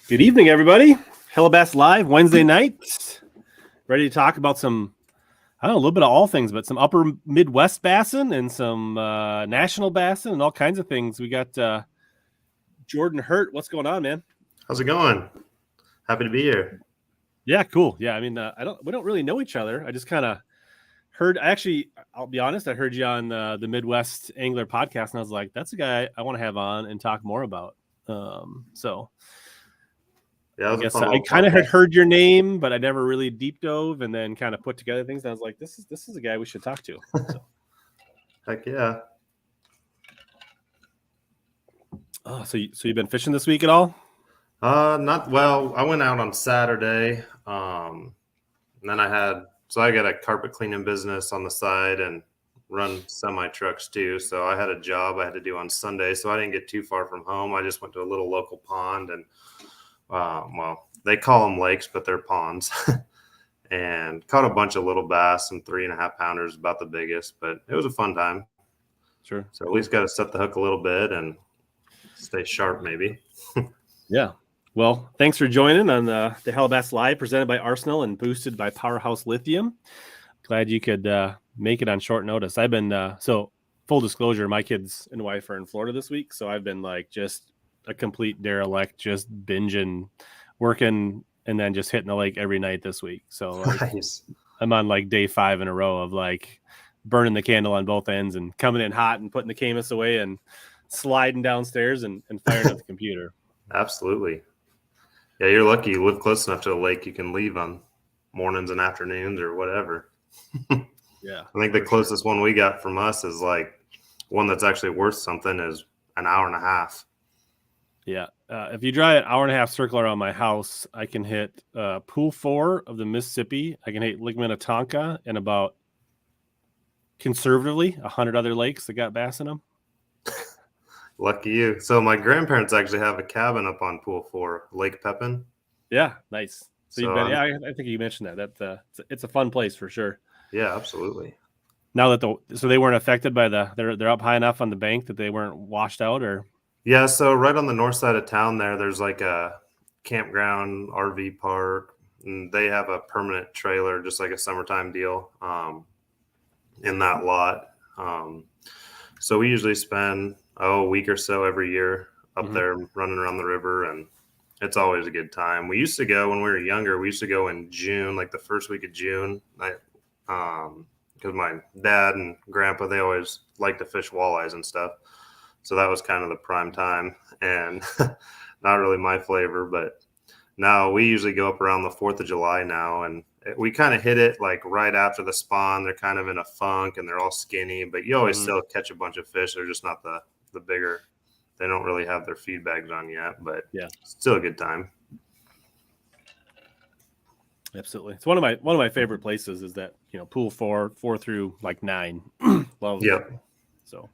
Good evening, everybody. HellaBass Live Wednesday night. Ready to talk about some, I don't know, a little bit of all things, but some upper Midwest bassin and some national bassin and all kinds of things. We got Jordan Hirt. What's going on, man? How's it going? Happy to be here. Yeah, cool. Yeah, I mean, we don't really know each other. I just kind of heard. I'll be honest. I heard you on the Midwest Angler podcast, and I was like, that's a guy I want to have on and talk more about. Yeah, I guess I kind of had heard your name, but I never really deep dove and then kind of put together things. And I was like, this is a guy we should talk to. So. Heck yeah. Oh, so you've been fishing this week at all? Not well. I went out on Saturday. And then I got a carpet cleaning business on the side and run semi trucks too. So I had a job I had to do on Sunday. So I didn't get too far from home. I just went to a little local pond and they call them lakes, but they're ponds, and caught a bunch of little bass, some 3.5 pounders, about the biggest, but it was a fun time. Sure. So at least got to set the hook a little bit and stay sharp, maybe. Yeah. Well, thanks for joining on the HellaBass Live presented by Arsenal and boosted by Powerhouse Lithium. Glad you could make it on short notice. I've been, so full disclosure, my kids and wife are in Florida this week. So I've been like just a complete derelict, just binging, working, and then just hitting the lake every night this week. So like, Nice. I'm on like day 5 in a row of like burning the candle on both ends and coming in hot and putting the camas away and sliding downstairs and firing up the computer. Absolutely. Yeah, you're lucky you live close enough to the lake. You can leave on mornings and afternoons or whatever. Yeah. I think the closest one we got from us is like one that's actually worth something is an hour and a half. Yeah. If you drive an hour and a half circle around my house, I can hit Pool 4 of the Mississippi. I can hit Lake Minnetonka and about conservatively 100 other lakes that got bass in them. Lucky you. So my grandparents actually have a cabin up on Pool 4, Lake Pepin. Yeah, nice. So you've been, yeah, I think you mentioned that. It's a fun place for sure. Yeah, absolutely. Now that so they weren't affected by they're up high enough on the bank that they weren't washed out, or? Yeah, so right on the north side of town there's like a campground RV park, and they have a permanent trailer, just like a summertime deal, in that lot. So we usually spend a week or so every year up there running around the river, and it's always a good time. We used to go when we were younger. We used to go in June, like the first week of June, because my dad and grandpa, they always like to fish walleyes and stuff. So that was kind of the prime time, and not really my flavor. But now we usually go up around the 4th of July now, and we kind of hit it like right after the spawn. They're kind of in a funk and they're all skinny, but you always still catch a bunch of fish. They're just not the bigger. They don't really have their feed bags on yet, but yeah, still a good time. Absolutely. It's one of my favorite places is that, Pool 4 through like 9. Love it. So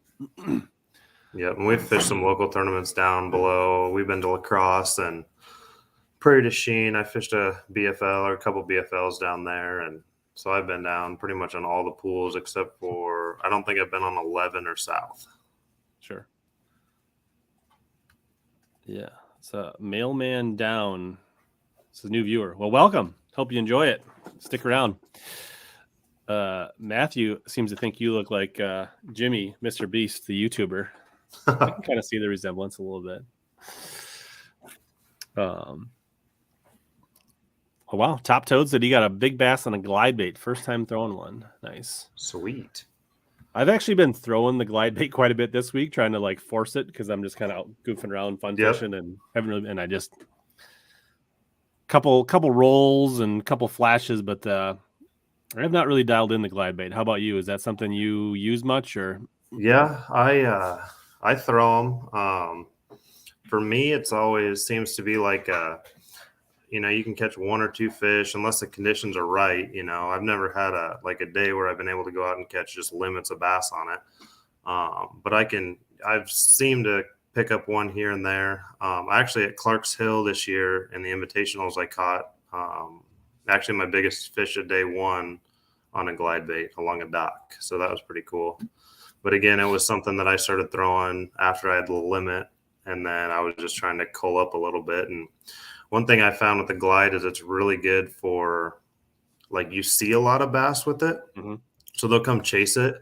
yeah, and we've fished some local tournaments down below. We've been to La Crosse and Prairie du Chien. I fished a BFL or a couple BFLs down there, and so I've been down pretty much on all the pools except for I don't think I've been on 11 or South. Sure. Yeah, it's a mailman down. It's a new viewer. Well, welcome. Hope you enjoy it. Stick around. Matthew seems to think you look like Jimmy, Mr. Beast, the YouTuber. I can kind of see the resemblance a little bit. Oh, wow. Top Toad said he got a big bass on a glide bait. First time throwing one. Nice. Sweet. I've actually been throwing the glide bait quite a bit this week, trying to like force it because I'm just kind of out goofing around, fun fishing, and haven't really. And I just couple rolls and couple flashes, but I have not really dialed in the glide bait. How about you? Is that something you use much, or? Yeah, I throw them. For me, it's always seems to be like you can catch 1 or 2 fish unless the conditions are right. I've never had a day where I've been able to go out and catch just limits of bass on it. But I've seemed to pick up one here and there. Actually at Clark's Hill this year in the Invitationals, I caught actually my biggest fish of day 1 on a glide bait along a dock. So that was pretty cool. But again, it was something that I started throwing after I had the limit. and then I was just trying to cull up a little bit. And one thing I found with the glide is it's really good for, like, you see a lot of bass with it, so they'll come chase it.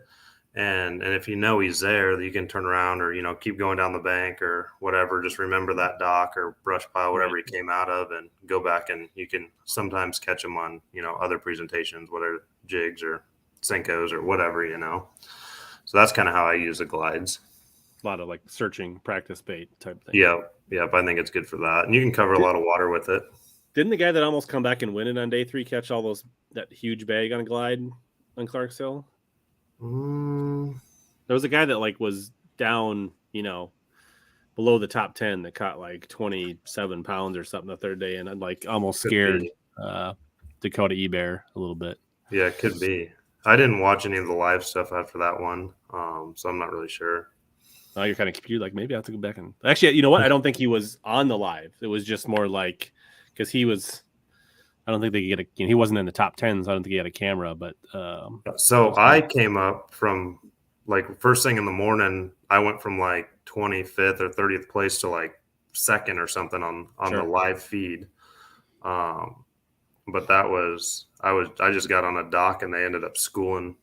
And if you know he's there, you can turn around or, keep going down the bank or whatever. Just remember that dock or brush pile, whatever he came out of, and go back, and you can sometimes catch him on, other presentations, whether jigs or Senkos or whatever, So that's kind of how I use the glides. A lot of like searching practice bait type thing. Yeah. I think it's good for that. And you can cover a lot of water with it. Didn't the guy that almost come back and win it on day 3 catch all that huge bag on a glide on Clark's Hill? There was a guy that like was down, below the top 10 that caught like 27 pounds or something the third day, and I'd like almost scared Dakota E-Bear a little bit. Yeah, it could be. I didn't watch any of the live stuff after that one, so I'm not really sure. Now you're kind of confused, like maybe I have to go back and actually, you know what? I don't think he was on the live. It was just more like because he was. I don't think they could get he wasn't in the top 10, so I don't think he had a camera. But so I came up from like first thing in the morning. I went from like 25th or 30th place to like second or something on the live feed. But that was I just got on a dock and they ended up schooling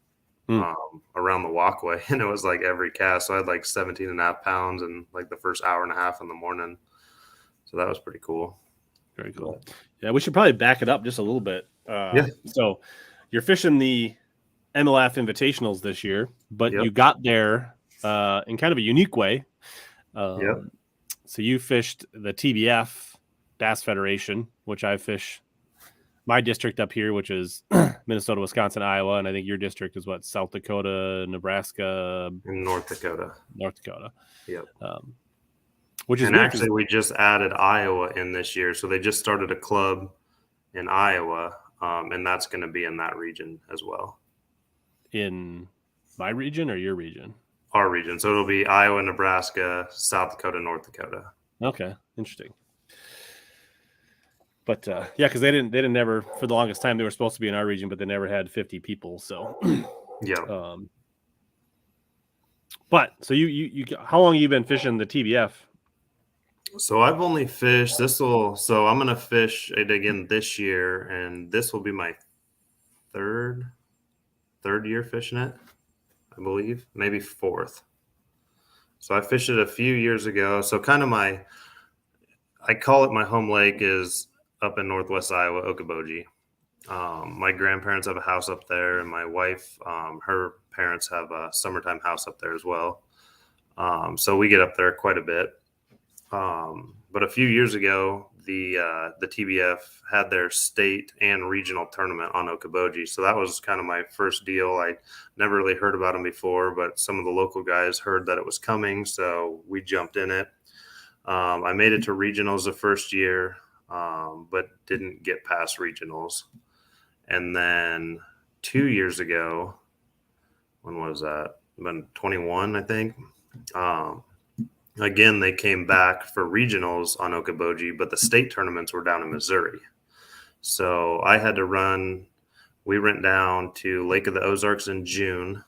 around the walkway, and it was like every cast. So I had like 17.5 pounds in like the first hour and a half in the morning. So that was pretty cool. Very cool. Yeah, we should probably back it up just a little bit. So you're fishing the MLF Invitationals this year, but you got there in kind of a unique way. So you fished the TBF Bass Federation, which I fish my district up here, which is Minnesota, Wisconsin, Iowa, and I think your district is what, South Dakota, Nebraska, and North Dakota. Yep. Which is actually we just added Iowa in this year, so they just started a club in Iowa, and that's going to be in that region as well. In my region or your region? Our region. So it'll be Iowa, Nebraska, South Dakota, North Dakota. Okay, interesting. But because they didn't never for the longest time they were supposed to be in our region, but they never had 50 people. So but so you how long have you been fishing the TBF? So I've only fished so I'm gonna fish it again this year, and this will be my third year fishing it, I believe, maybe fourth. So I fished it a few years ago. So kind of I call it my home lake is up in Northwest Iowa, Okoboji. My grandparents have a house up there, and my wife, her parents have a summertime house up there as well. So we get up there quite a bit. But a few years ago, the TBF had their state and regional tournament on Okoboji. So that was kind of my first deal. I never really heard about them before, but some of the local guys heard that it was coming, so we jumped in it. I made it to regionals the first year, but didn't get past regionals. And then 2 years ago, when was that? Been 21, I think. Again, they came back for regionals on Okoboji, but the state tournaments were down in Missouri. So I had to we went down to Lake of the Ozarks in June,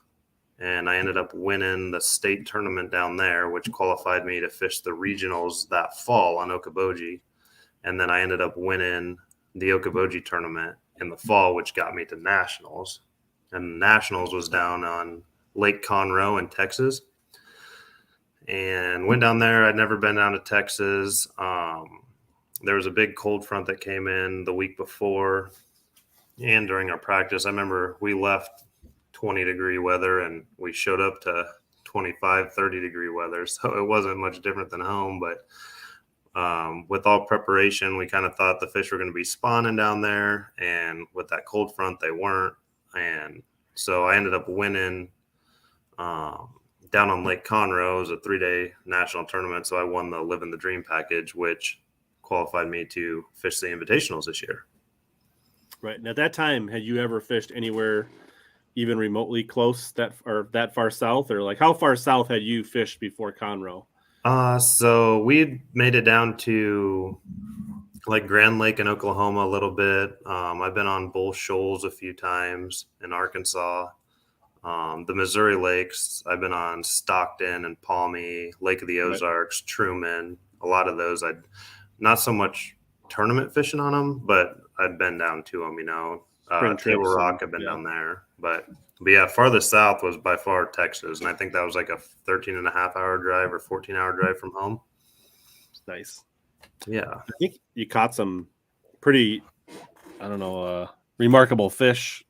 and I ended up winning the state tournament down there, which qualified me to fish the regionals that fall on Okoboji. And then I ended up winning the Okoboji tournament in the fall, which got me to nationals. And nationals was down on Lake Conroe in Texas. And went down there. I'd never been down to Texas. There was a big cold front that came in the week before and during our practice. I remember we left 20-degree weather and we showed up to 25, 30-degree weather. So it wasn't much different than home. But with all preparation, we kind of thought the fish were going to be spawning down there. And with that cold front, they weren't. And so I ended up winning down on Lake Conroe. It was a 3-day national tournament, so I won the Living the Dream package, which qualified me to fish the Invitationals this year. Right. And at that time, had you ever fished anywhere even remotely close that far south, or like how far south had you fished before Conroe? So we made it down to like Grand Lake in Oklahoma a little bit. I've been on Bull Shoals a few times in Arkansas. The Missouri lakes, I've been on Stockton and Palmy, Lake of the Ozarks, Truman. A lot of those, I'd not so much tournament fishing on them, but I'd been down to them, Table Rock, I've been down there. But yeah, farthest south was by far Texas. And I think that was like a 13.5-hour drive or 14-hour drive from home. Nice. Yeah. I think you caught some pretty, remarkable fish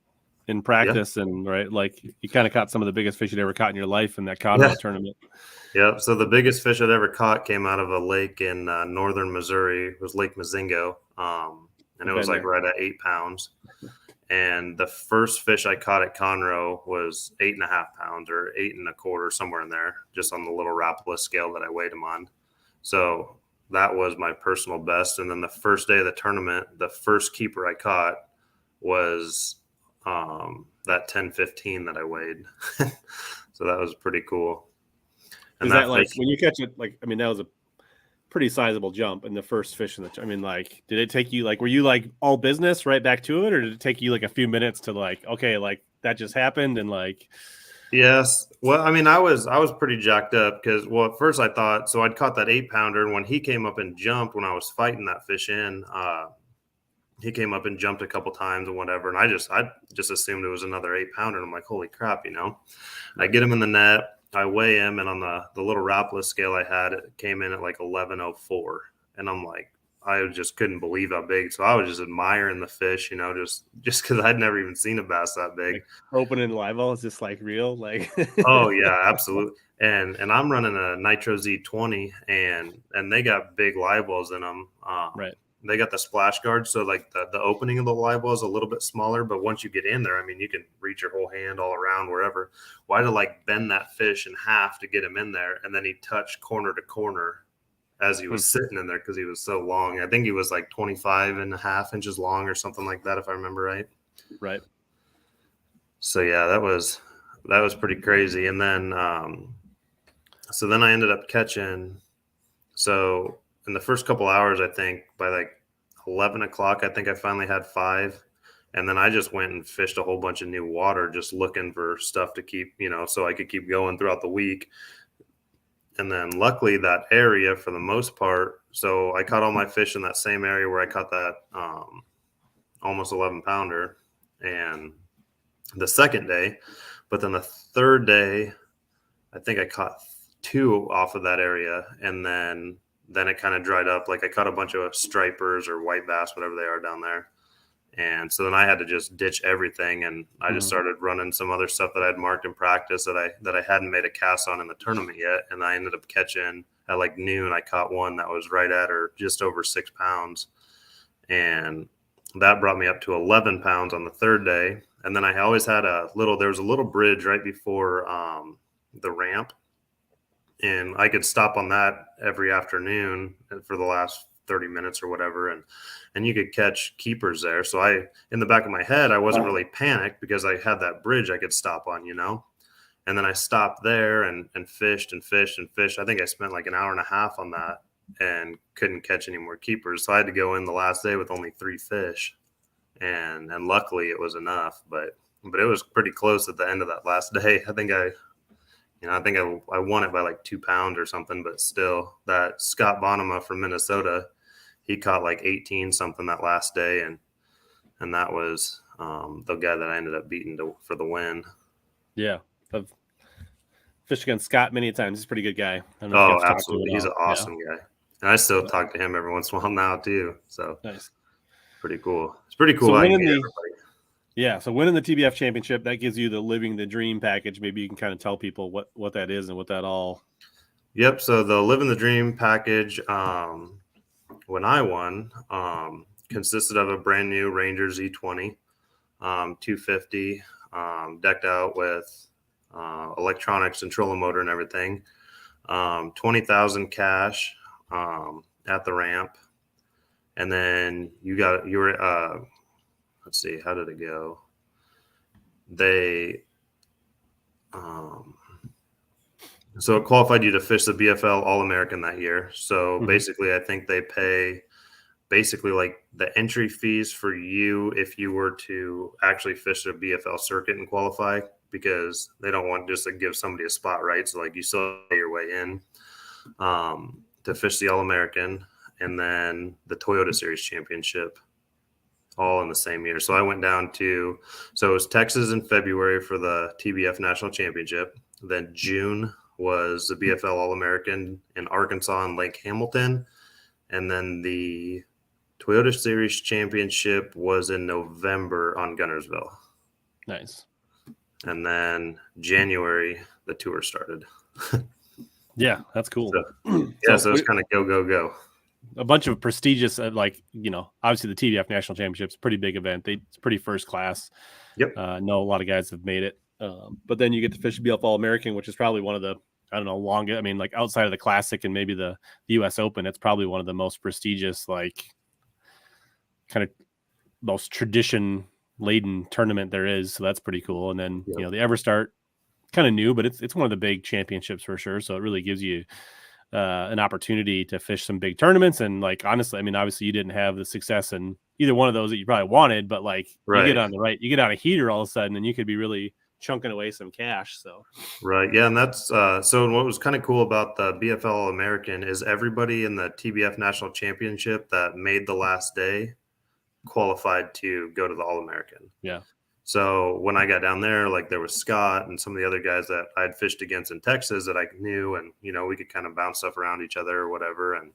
in practice, and like you kind of caught some of the biggest fish you'd ever caught in your life in that Conroe tournament. Yep. So the biggest fish I'd ever caught came out of a lake in northern Missouri. It was Lake Mazingo, and it was like right at 8 pounds. And the first fish I caught at Conroe was 8.5 pounds or 8.25, somewhere in there, just on the little Rapala scale that I weighed him on. So that was my personal best. And then the first day of the tournament, the first keeper I caught was that 10-15 that I weighed. So that was pretty cool. And is that like when you catch it, like, I mean, that was a pretty sizable jump in the first fish in the, I mean, like, did it take you, like, were you like all business right back to it, or did it take you like a few minutes to like, okay, like that just happened and like? Yes. Well, I mean, I was pretty jacked up because, well, at first I thought, so I'd caught that 8-pounder, and when he came up and jumped, when I was fighting that fish in, he came up and jumped a couple times and whatever. And I just assumed it was another 8-pounder. And I'm like, holy crap, I get him in the net. I weigh him, and on the little Rapala scale I had, it came in at like 11.04. And I'm like, I just couldn't believe how big. So I was just admiring the fish, just because I'd never even seen a bass that big. Like opening live well, is this like real? Like, oh yeah, absolutely. And I'm running a Nitro Z20, and they got big live wells in them. Right. They got the splash guard, so like the opening of the live well is a little bit smaller, but once you get in there, I mean, you can reach your whole hand all around wherever. Why to like bend that fish in half to get him in there, and then he touched corner to corner as he was sitting in there because he was so long. I think he was like 25.5 inches long or something like that, if I remember right. Right. So yeah, that was pretty crazy. And then so then I ended up catching. So in the first couple hours, I think by like 11 o'clock, I think I finally had 5. And then I just went and fished a whole bunch of new water, just looking for stuff to keep, so I could keep going throughout the week. And then luckily that area, for the most part, so I caught all my fish in that same area where I caught that almost 11-pounder and the second day. But then the third day, I think I caught 2 off of that area. And then it kind of dried up. Like I caught a bunch of stripers or white bass, whatever they are down there. And so then I had to just ditch everything, and I just started running some other stuff that I'd marked in practice that I hadn't made a cast on in the tournament yet. And I ended up catching at like noon. I caught one that was right at or just over 6 pounds, and that brought me up to 11 pounds on the third day. And then I always had there was a little bridge right before the ramp, and I could stop on that every afternoon for the last 30 minutes or whatever. And you could catch keepers there. So in the back of my head, I wasn't really panicked because I had that bridge I could stop on, and then I stopped there and fished and fished and fished. I think I spent like an hour and a half on that and couldn't catch any more keepers. So I had to go in the last day with only 3 fish. And luckily it was enough, but it was pretty close at the end of that last day. I think I won it by like 2 pounds or something, but still, that Scott Bonema from Minnesota, he caught like 18 something that last day. And that was the guy that I ended up beating for the win. Yeah. I've fished against Scott many times. He's a pretty good guy. Absolutely. He's an awesome guy. And I still talk to him every once in a while now too. So nice. Pretty cool. It's pretty cool. So so winning the TBF Championship, that gives you the Living the Dream package. Maybe you can kind of tell people what that is and what that all. Yep. So the Living the Dream package, when I won, consisted of a brand new Ranger Z20, 250, decked out with electronics and trolling motor and everything, 20,000 cash at the ramp. And then you were let's see, how did it go? They, so it qualified you to fish the BFL All-American that year. So basically, I think they pay basically like the entry fees for you if you were to actually fish the BFL circuit and qualify. because they don't want just to give somebody a spot, right? So like you still pay your way in to fish the All-American and then the Toyota Series Championship all in the same year. So I went down to, so it was Texas in February for the TBF National Championship. Then June was the BFL All-American in Arkansas and Lake Hamilton. And then the Toyota Series Championship was in November on Gunnersville. Nice. And then January, the tour started. Yeah, that's cool. So it was kind of go. A bunch of prestigious, like, obviously the TBF National Championship's a pretty big event. It's pretty first class. Yep. Know a lot of guys have made it. But then you get to fish the BFL All-American, which is probably one of the, I don't know, longest. I mean, like outside of the Classic and maybe the U.S. Open, it's probably one of the most prestigious, like kind of most tradition-laden tournament there is. So that's pretty cool. And then, the EverStart, kind of new, but it's one of the big championships for sure. So it really gives you an opportunity to fish some big tournaments. And like, honestly, I mean, obviously you didn't have the success in either one of those that you probably wanted, but like you get on a heater all of a sudden and you could be really chunking away some cash. So, right. Yeah. And that's, so what was kind of cool about the BFL American is everybody in the TBF National Championship that made the last day qualified to go to the All-American. Yeah. So when I got down there, like there was Scott and some of the other guys that I'd fished against in Texas that I knew, and we could kind of bounce stuff around each other or whatever. And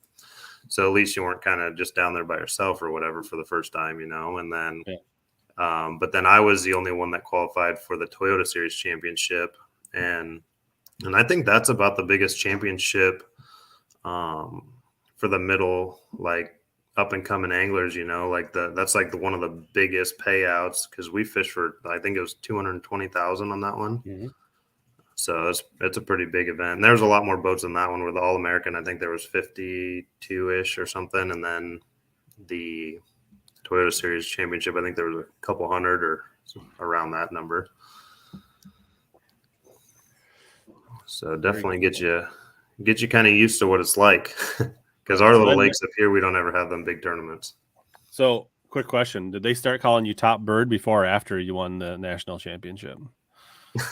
so at least you weren't kind of just down there by yourself or whatever for the first time, and then, but then I was the only one that qualified for the Toyota Series Championship. And I think that's about the biggest championship for the middle, like, up and coming anglers, that's like one of the biggest payouts because we fished for, I think it was 220,000 on that one. Mm-hmm. So it's a pretty big event. And there's a lot more boats than that one. With the All-American, I think there was 52-ish or something. And then the Toyota Series Championship, I think there was a couple hundred or around that number. So definitely get you kind of used to what it's like. Because our little lakes up here, we don't ever have them big tournaments. So, quick question. Did they start calling you Top Bird before or after you won the national championship?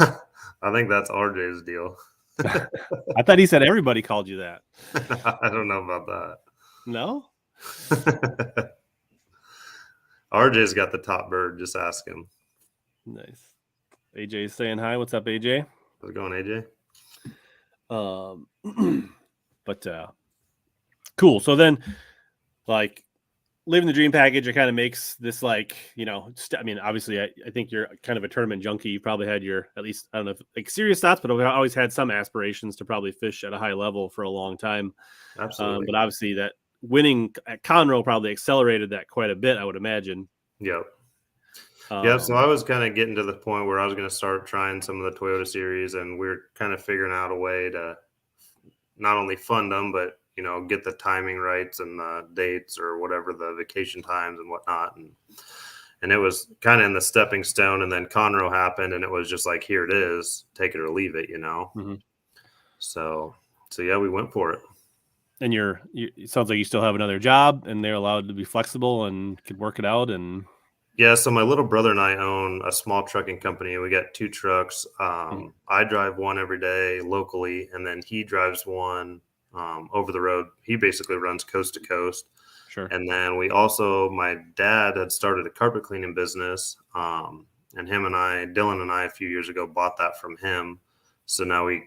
I think that's RJ's deal. I thought he said everybody called you that. I don't know about that. No? RJ's got the Top Bird. Just ask him. Nice. AJ's saying hi. What's up, AJ? How's it going, AJ? But cool. So then, like, living the dream package, it kind of makes this, like, I mean, obviously, I think you're kind of a tournament junkie. You probably had your, at least, I don't know if like serious thoughts, but I've always had some aspirations to probably fish at a high level for a long time. Absolutely. But obviously, that winning at Conroe probably accelerated that quite a bit, I would imagine. Yep. Yeah, so I was kind of getting to the point where I was going to start trying some of the Toyota Series, and we were kind of figuring out a way to not only fund them, but get the timing rights and the dates or whatever, the vacation times and whatnot. And it was kind of in the stepping stone. And then Conroe happened and it was just like, here it is, take it or leave it, Mm-hmm. So yeah, we went for it. And it sounds like you still have another job and they're allowed to be flexible and could work it out. And yeah, so my little brother and I own a small trucking company. We got 2 trucks. I drive one every day locally, and then he drives one over the road. He basically runs coast to coast. Sure. And then my dad had started a carpet cleaning business. And Dylan and I, a few years ago, bought that from him. So now we,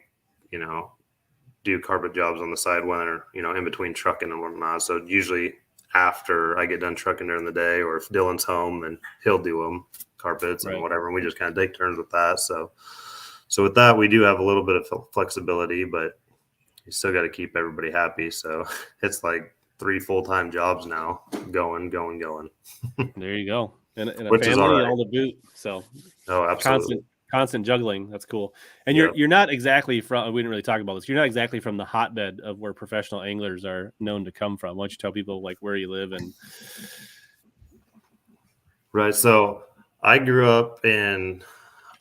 do carpet jobs on the side when they're, in between trucking and whatnot. So usually after I get done trucking during the day, or if Dylan's home, then he'll do them carpets and whatever. And we just kind of take turns with that. So with that, we do have a little bit of flexibility, but you still got to keep everybody happy. So it's like 3 full-time jobs now, going. There you go. And a Which family, is all right. all the boot. So absolutely. Constant juggling. That's cool. And you're not exactly from, we didn't really talk about this. You're not exactly from the hotbed of where professional anglers are known to come from. Why don't you tell people like where you live? And right. So I grew up in,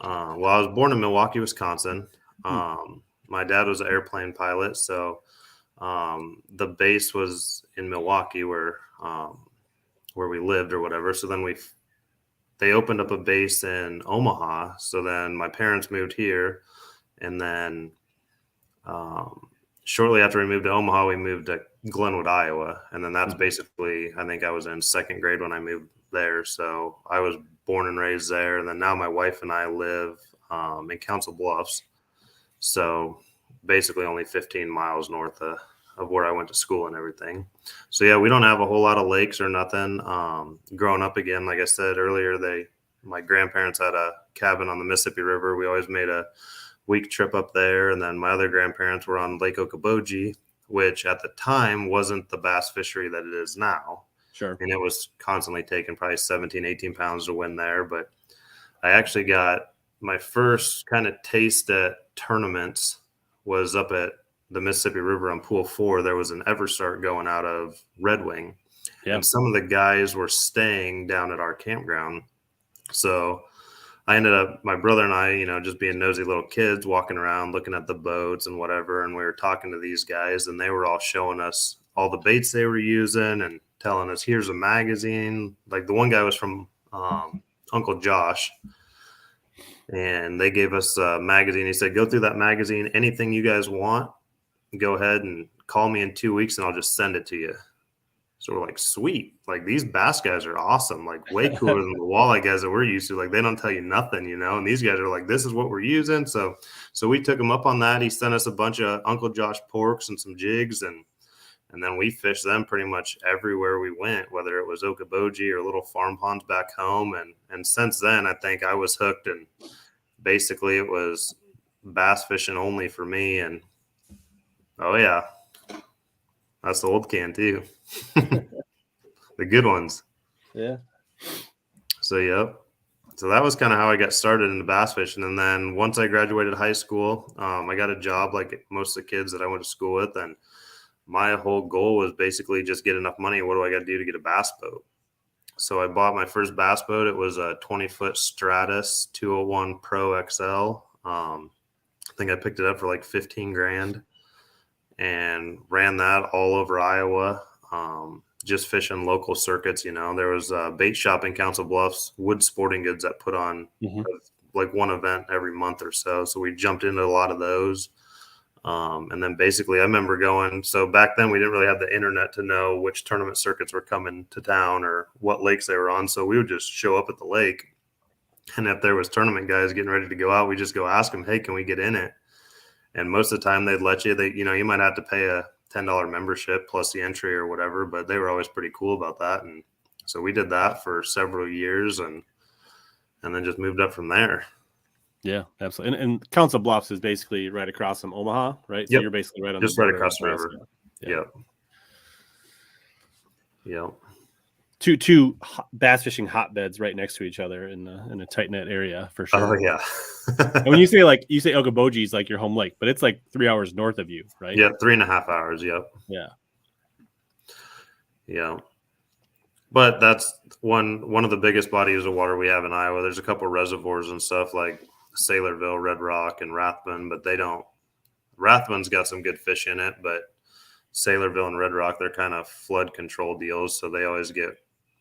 I was born in Milwaukee, Wisconsin. My dad was an airplane pilot. So the base was in Milwaukee where we lived or whatever. So then we they opened up a base in Omaha. So then my parents moved here, and then shortly after we moved to Omaha, we moved to Glenwood, Iowa. And then that's basically, I think I was in second grade when I moved there. So I was born and raised there. And then now my wife and I live in Council Bluffs. So basically only 15 miles north of where I went to school and everything. So yeah, we don't have a whole lot of lakes or nothing. Growing up again, like I said earlier, my grandparents had a cabin on the Mississippi River. We always made a week trip up there. And then my other grandparents were on Lake Okoboji, which at the time wasn't the bass fishery that it is now. Sure. And it was constantly taking probably 17, 18 pounds to win there. But I actually got my first kind of taste at tournaments was up at the Mississippi River on Pool 4. There was an Everstart going out of Red Wing. Yeah. And some of the guys were staying down at our campground. So I ended up, my brother and I, just being nosy little kids walking around, looking at the boats and whatever. And we were talking to these guys, and they were all showing us all the baits they were using and telling us, here's a magazine. Like the one guy was from Uncle Josh, and they gave us a magazine. He said, go through that magazine. Anything you guys want, go ahead and call me in 2 weeks and I'll just send it to you. So we're like, sweet. Like these bass guys are awesome. Like way cooler than the walleye guys that we're used to. Like they don't tell you nothing, and these guys are like, this is what we're using. So we took him up on that. He sent us a bunch of Uncle Josh porks and some jigs, and then we fished them pretty much everywhere we went, whether it was Okoboji or little farm ponds back home. And since then, I think I was hooked, and basically it was bass fishing only for me. And oh yeah, that's the old can too. The good ones. Yeah. So, yep. So that was kind of how I got started into bass fishing. And then once I graduated high school, I got a job like most of the kids that I went to school with. And my whole goal was basically just get enough money. What do I got to do to get a bass boat? So I bought my first bass boat. It was a 20-foot Stratus 201 Pro XL. I think I picked it up for like 15 grand and ran that all over Iowa. Just fishing local circuits. There was a bait shop in Council Bluffs, Wood Sporting Goods, that put on like one event every month or so. So we jumped into a lot of those. And then basically I remember going, so back then we didn't really have the internet to know which tournament circuits were coming to town or what lakes they were on. So we would just show up at the lake. And if there was tournament guys getting ready to go out, we just go ask them, hey, can we get in it? And most of the time they'd let you. You might have to pay a $10 membership plus the entry or whatever, but they were always pretty cool about that. And so we did that for several years and then just moved up from there. Yeah, absolutely. And Council Bluffs is basically right across from Omaha, right? So yep. You're basically right on just right across the river. Yeah. Yep. Two bass fishing hotbeds right next to each other in a tight knit area for sure. Oh yeah. And when you say Okoboji is like your home lake, but it's like 3 hours north of you, right? Yeah, 3.5 hours. Yep. Yeah. Yeah. But that's one of the biggest bodies of water we have in Iowa. There's a couple reservoirs and stuff like Saylorville, Red Rock, and Rathbun, but Rathbun's got some good fish in it, but Saylorville and Red Rock, they're kind of flood control deals, so they always get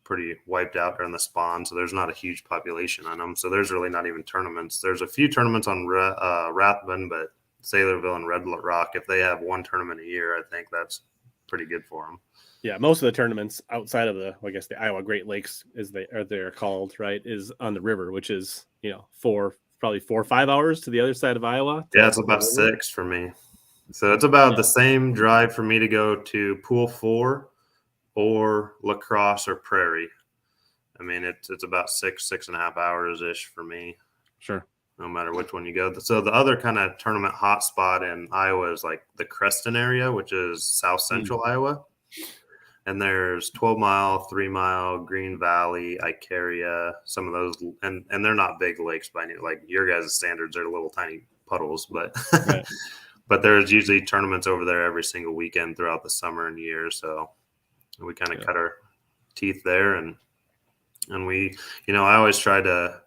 pretty wiped out during the spawn, so there's not a huge population on them. So there's really not even tournaments. There's a few tournaments on Rathbun, but Saylorville and Red Rock, if they have one tournament a year, I think that's pretty good for them. Yeah, most of the tournaments outside of the Iowa Great Lakes, as they're called, right, is on the river, which is probably 4 or 5 hours to the other side of Iowa. Yeah, it's about 6 for me. So it's about the same drive for me to go to Pool 4 or La Crosse or Prairie. I mean, it's about 6.5 hours ish for me. Sure. No matter which one you go. So the other kind of tournament hotspot in Iowa is like the Creston area, which is south central Iowa. And there's 12 Mile, 3 Mile, Green Valley, Icaria, some of those. And they're not big lakes by any, like your guys' standards are little tiny puddles, but right. But there's usually tournaments over there every single weekend throughout the summer and year. So we kind of cut our teeth there. And we, I always try to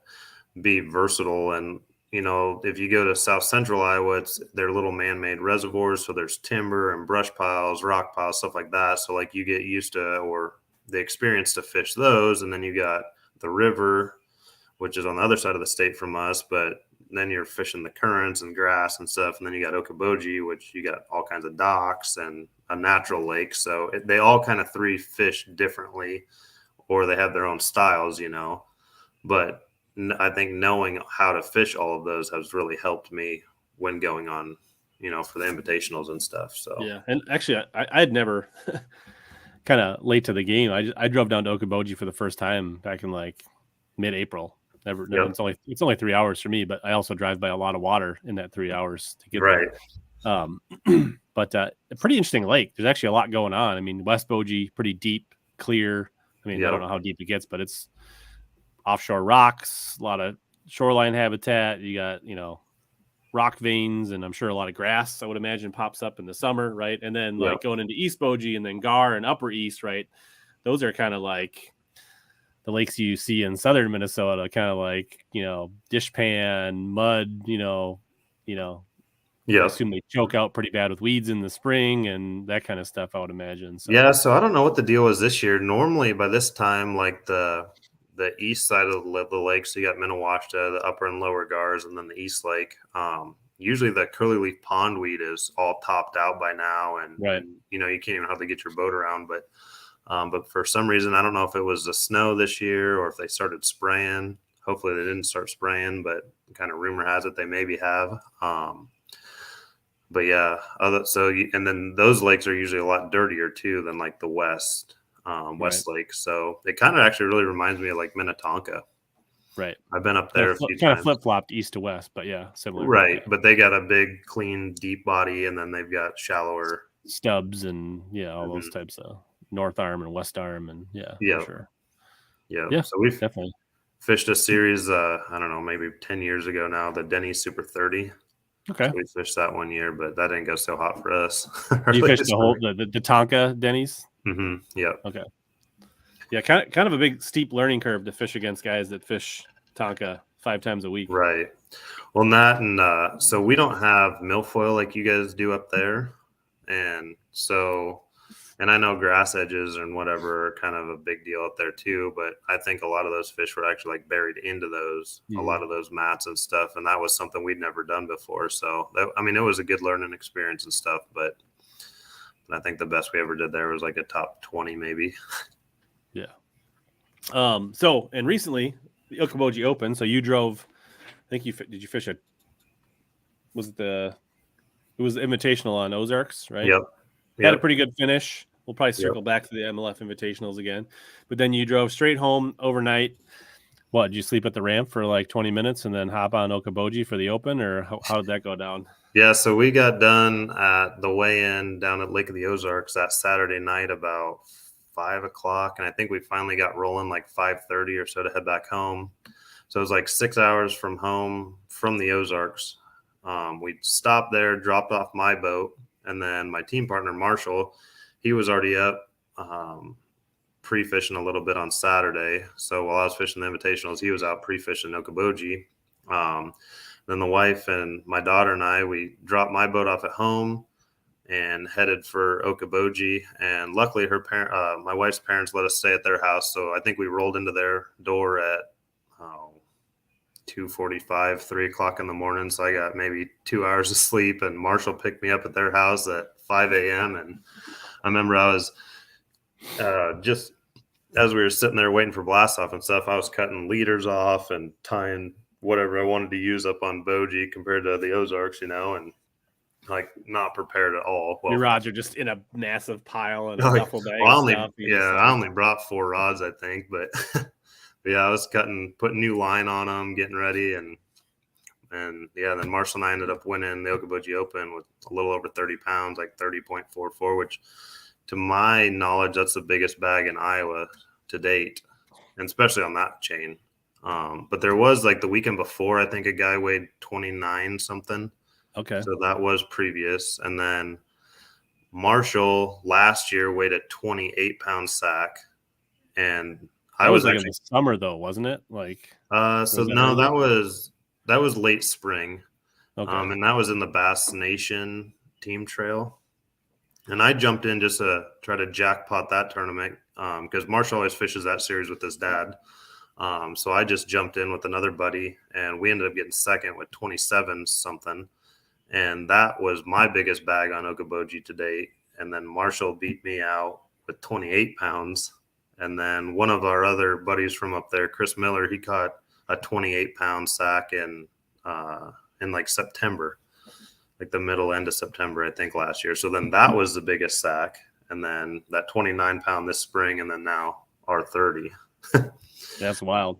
be versatile. And, if you go to south central Iowa, they're little man-made reservoirs. So there's timber and brush piles, rock piles, stuff like that. So like you get used to, or the experience to fish those. And then you got the river, which is on the other side of the state from us, but then you're fishing the currents and grass and stuff. And then you got Okoboji, which you got all kinds of docks and a natural lake. So they all kind of three fish differently, or they have their own styles, but I think knowing how to fish all of those has really helped me when going on, for the invitationals and stuff. So, yeah. And actually I had never kind of late to the game. I drove down to Okoboji for the first time back in like mid-April. Never. Yep. It's only 3 hours for me, but I also drive by a lot of water in that 3 hours to get right. there. But a pretty interesting lake. There's actually a lot going on. I mean, West Boji, pretty deep, clear. I mean, I don't know how deep it gets, but it's offshore rocks, a lot of shoreline habitat. You got, rock veins, and I'm sure a lot of grass, I would imagine, pops up in the summer, right? And then like going into East Boji and then Gar and Upper East, right? Those are kind of like the lakes you see in southern Minnesota, kind of like, dishpan, mud, I assume they choke out pretty bad with weeds in the spring and that kind of stuff, I would imagine. So. Yeah, so I don't know what the deal was this year. Normally by this time, like the east side of the lake, so you got Minnewaska, the upper and lower Gars, and then the East Lake. Usually the curly leaf pondweed is all topped out by now, and you can't even hardly get your boat around. But for some reason, I don't know if it was the snow this year or if they started spraying. Hopefully they didn't start spraying, but kind of rumor has it they maybe have. But yeah, and then those lakes are usually a lot dirtier too than like the West Lake. So it kind of actually really reminds me of like Minnetonka. Right. I've been up there a few times. Kind of flip-flopped east to west, but yeah, similar. Right. Yeah. But they got a big, clean, deep body, and then they've got shallower stubs and all those types of North Arm and West Arm, and for sure. Yeah. So we've definitely fished a series, I don't know, maybe 10 years ago now, the Denny Super 30. Okay. So we fished that one year, but that didn't go so hot for us. You fished the whole the Tonka Denny's? Mm-hmm. Yeah. Okay. Yeah, kind of a big steep learning curve to fish against guys that fish Tonka 5 times a week. Right. Well, and so we don't have milfoil like you guys do up there. And so, and I know grass edges and whatever are kind of a big deal up there too, but I think a lot of those fish were actually like buried into those, a lot of those mats and stuff. And that was something we'd never done before. So, it was a good learning experience and stuff, but I think the best we ever did there was like a top 20 maybe. Yeah. So, and recently the Okoboji Open, so you drove, I think did you fish it was the Invitational on Ozarks, right? Yep. Had a pretty good finish. We'll probably circle back to the MLF Invitationals again. But then you drove straight home overnight. What, did you sleep at the ramp for like 20 minutes and then hop on Okoboji for the Open, or how did that go down? Yeah, so we got done at the weigh-in down at Lake of the Ozarks that Saturday night about 5 o'clock, and I think we finally got rolling like 5:30 or so to head back home. So it was like 6 hours from home from the Ozarks. We stopped there, dropped off my boat, and then my team partner Marshall, he was already up pre-fishing a little bit on Saturday. So while I was fishing the Invitationals, he was out pre-fishing Okoboji. Then the wife and my daughter and I, we dropped my boat off at home and headed for Okoboji. And luckily my wife's parents let us stay at their house. So I think we rolled into their door at 2:45, 3 o'clock in the morning. So I got maybe 2 hours of sleep, and Marshall picked me up at their house at 5 a.m. And I remember I was just as we were sitting there waiting for blast off and stuff, I was cutting leaders off and tying whatever I wanted to use up on Boji compared to the Ozarks, and like not prepared at all. Your rods are just in a massive pile and a duffel bag. I only brought 4 rods, I think, but yeah, I was putting new line on them, getting ready, and yeah, then Marshall and I ended up winning the Okoboji Open with a little over 30 pounds, like 30.44, which to my knowledge, that's the biggest bag in Iowa to date, and especially on that chain. But there was like the weekend before, I think a guy weighed 29 something. Okay. So that was previous. And then Marshall last year weighed a 28-pound sack. And I was like actually in the summer though, wasn't it? Like that was late spring. Okay. And that was in the Bass Nation team trail. And I jumped in just to try to jackpot that tournament because Marshall always fishes that series with his dad. So I just jumped in with another buddy, and we ended up getting second with 27 something. And that was my biggest bag on Okoboji to date. And then Marshall beat me out with 28 pounds. And then one of our other buddies from up there, Chris Miller, he caught a 28-pound sack in like September, like the end of September, I think, last year. So then that was the biggest sack. And then that 29-pound this spring, and then now our 30. That's wild.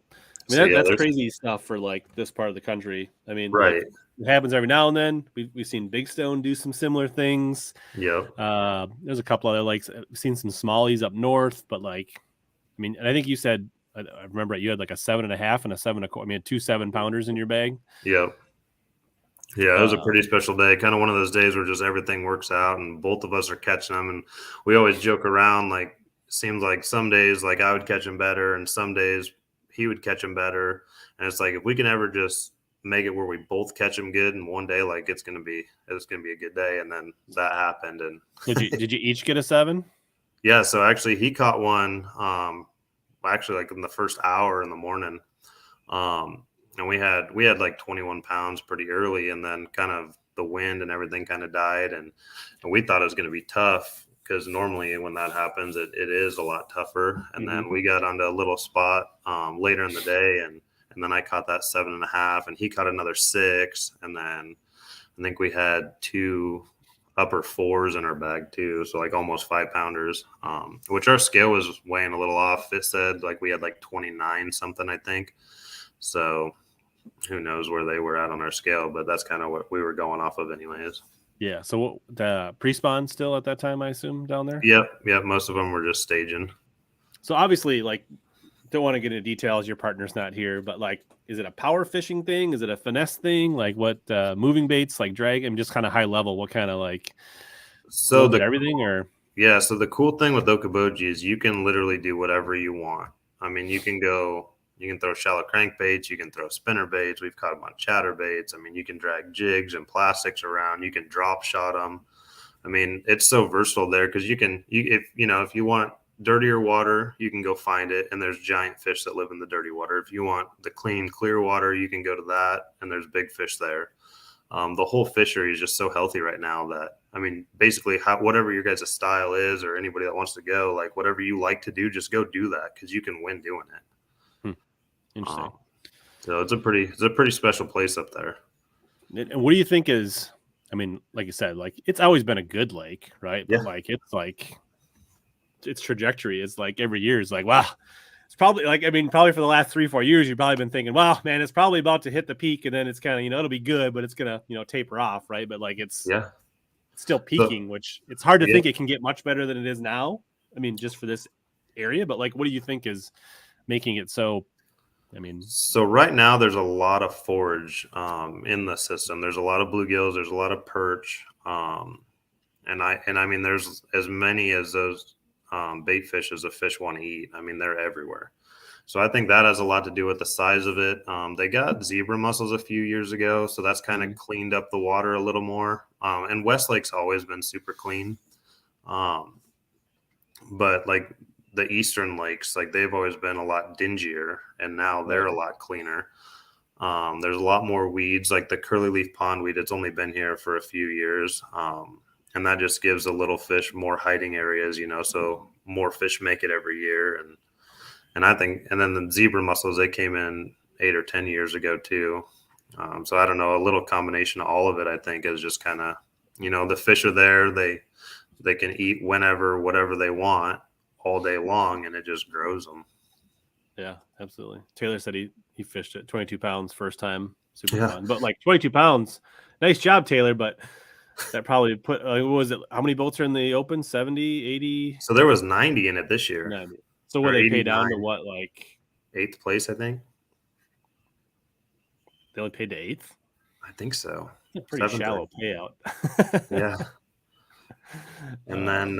I mean, So, that's crazy stuff for like this part of the country. I mean, right. Like, it happens every now and then. We've seen Big Stone do some similar things. Yep. There's a couple other lakes. I've seen some smallies up north, but like, I mean, and I think you said, I remember you had like a 7.5 and a 7.25. I mean, 2 7-pounders in your bag. Yep. Yeah, it was a pretty special day. Kind of one of those days where just everything works out, and both of us are catching them. And we always joke around, like, seems like some days like I would catch him better, and some days he would catch him better. And it's like if we can ever just make it where we both catch him good, and one day like it's gonna be a good day. And then that happened. And did you each get a 7? Yeah. So actually, he caught one. Actually, like in the first hour in the morning. And we had like 21 pounds pretty early, and then kind of the wind and everything kind of died. And we thought it was going to be tough because normally when that happens, it is a lot tougher. And then we got onto a little spot later in the day, and then I caught that 7.5, and he caught another 6. And then I think we had 2 upper 4s in our bag too. So like almost 5-pounders, which our scale was weighing a little off. It said like we had like 29 something, I think. So who knows where they were at on our scale, but that's kind of what we were going off of anyways. Yeah. So the pre-spawn still at that time, I assume, down there? Yep. Most of them were just staging. So obviously, like, don't want to get into details. Your partner's not here, but like, is it a power fishing thing? Is it a finesse thing? Like what moving baits, like drag? I'm just kind of high level. What kind of like, so everything or? Yeah. So the cool thing with Okoboji is you can literally do whatever you want. I mean, you can throw shallow crankbaits, you can throw spinner baits. We've caught them on chatter baits. I mean, you can drag jigs and plastics around. You can drop shot them. I mean, it's so versatile there because if you want dirtier water, you can go find it, and there's giant fish that live in the dirty water. If you want the clean, clear water, you can go to that, and there's big fish there. The whole fishery is just so healthy right now that, I mean, basically whatever your guys' style is, or anybody that wants to go, like whatever you like to do, just go do that because you can win doing it. Interesting. So it's a pretty special place up there. And what do you think is, I mean, like you said, like it's always been a good lake, right? Yeah. But like its trajectory is like every year is like, wow, it's probably like, I mean, probably for the last 3-4 years, you've probably been thinking, wow, man, it's probably about to hit the peak, and then it's kind of, it'll be good, but it's gonna, taper off, right? But like it's still peaking, which it's hard to think it can get much better than it is now. I mean, just for this area, but like, what do you think is making it so? I mean, so right now there's a lot of forage in the system. There's a lot of bluegills. There's a lot of perch, and I mean there's as many as those bait fish as a fish want to eat. I mean they're everywhere. So I think that has a lot to do with the size of it. They got zebra mussels a few years ago, so that's kind of cleaned up the water a little more. And Westlake's always been super clean, but like the eastern lakes, like they've always been a lot dingier, and now they're a lot cleaner. There's a lot more weeds, like the curly leaf pondweed. It's only been here for a few years, and that just gives the little fish more hiding areas, so more fish make it every year. And I think, and then the zebra mussels, they came in 8 or 10 years ago too. So I don't know, a little combination of all of it, I think, is just kind of, the fish are there. They can eat whenever, whatever they want all day long, and it just grows them. Yeah, absolutely. Taylor said he fished it 22 pounds first time. Super fun. But like 22 pounds, nice job, Taylor. But that probably put, what was it? How many boats are in the open? 70, 80? So there was 90 in it this year. 90. So what, they pay down to what, like 8th place, I think? They only paid to 8th? I think so. That's a pretty shallow payout. Yeah. And then,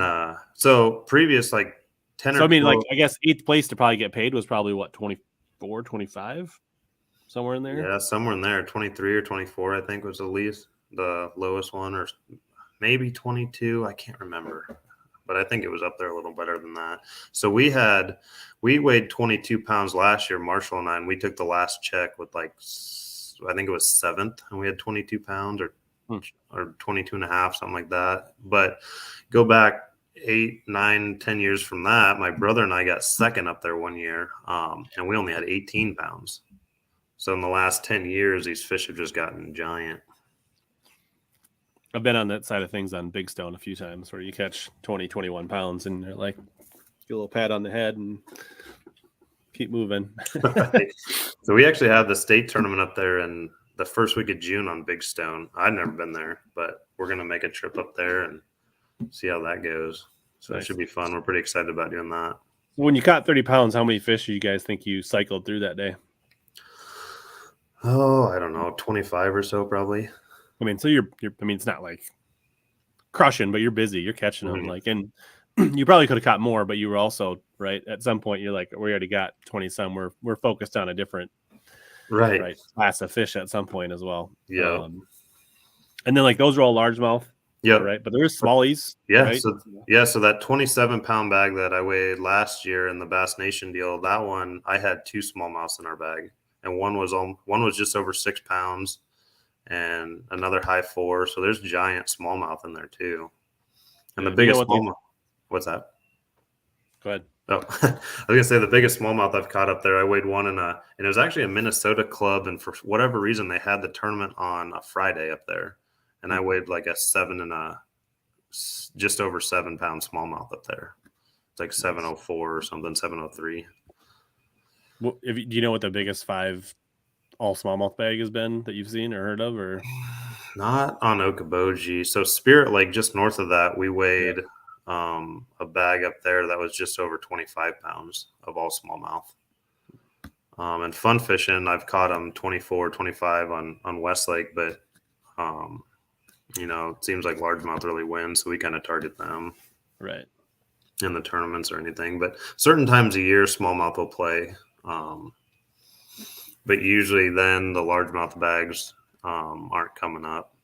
so previous, like 10 so or I mean, 12, like, I guess 8th place to probably get paid was probably what, 24, 25? Somewhere in there? Yeah, somewhere in there. 23 or 24, I think, was the lowest one, or maybe 22. I can't remember. but I think it was up there a little better than that. So we weighed 22 pounds last year, Marshall and I, and we took the last check with like, I think it was 7th, and we had 22 pounds or 22 and a half, something like that. But go back 8, 9, 10 years from that, my brother and I got second up there one year, and we only had 18 pounds. So in the last 10 years, these fish have just gotten giant. I've been on that side of things on Big Stone a few times where you catch 20, 21 pounds and they're like, get a little pat on the head and keep moving. Right. So we actually have the state tournament up there in the first week of June on Big Stone. I've never been there, but we're going to make a trip up there and see how that goes. So Nice. It should be fun. We're pretty excited about doing that. When you caught 30 pounds, how many fish do you guys think you cycled through that day? Oh, I don't know, 25 or so probably. I mean, so you're I mean, it's not like crushing, but you're busy. You're catching them. Like, and you probably could have caught more, but you were also right at some point. You're like, we already got 20 some. We're focused on a different right class of fish at some point as well. Yeah. And then like those are all largemouth. Yeah. Right. But there's smallies. Yeah. Right? So that 27-pound bag that I weighed last year in the Bass Nation deal, that one I had 2 smallmouths in our bag, and one was just over 6 pounds. And another high 4. So there's giant smallmouth in there too. And the biggest smallmouth. What's that? Go ahead. Oh, I was gonna say the biggest smallmouth I've caught up there. I weighed one and it was actually a Minnesota club, and for whatever reason they had the tournament on a Friday up there, and I weighed like a 7 and just over 7 pound smallmouth up there. It's like 704 or something, 703. Well, do you know what the biggest 5 all smallmouth bag has been that you've seen or heard of? Or not on Okoboji. So Spirit Lake, just north of that, we weighed a bag up there that was just over 25 pounds of all smallmouth. And fun fishing, I've caught them 24, 25 on Westlake, but it seems like largemouth really wins, so we kind of target them right in the tournaments or anything. But certain times a year, smallmouth will play. But usually then the largemouth bags aren't coming up.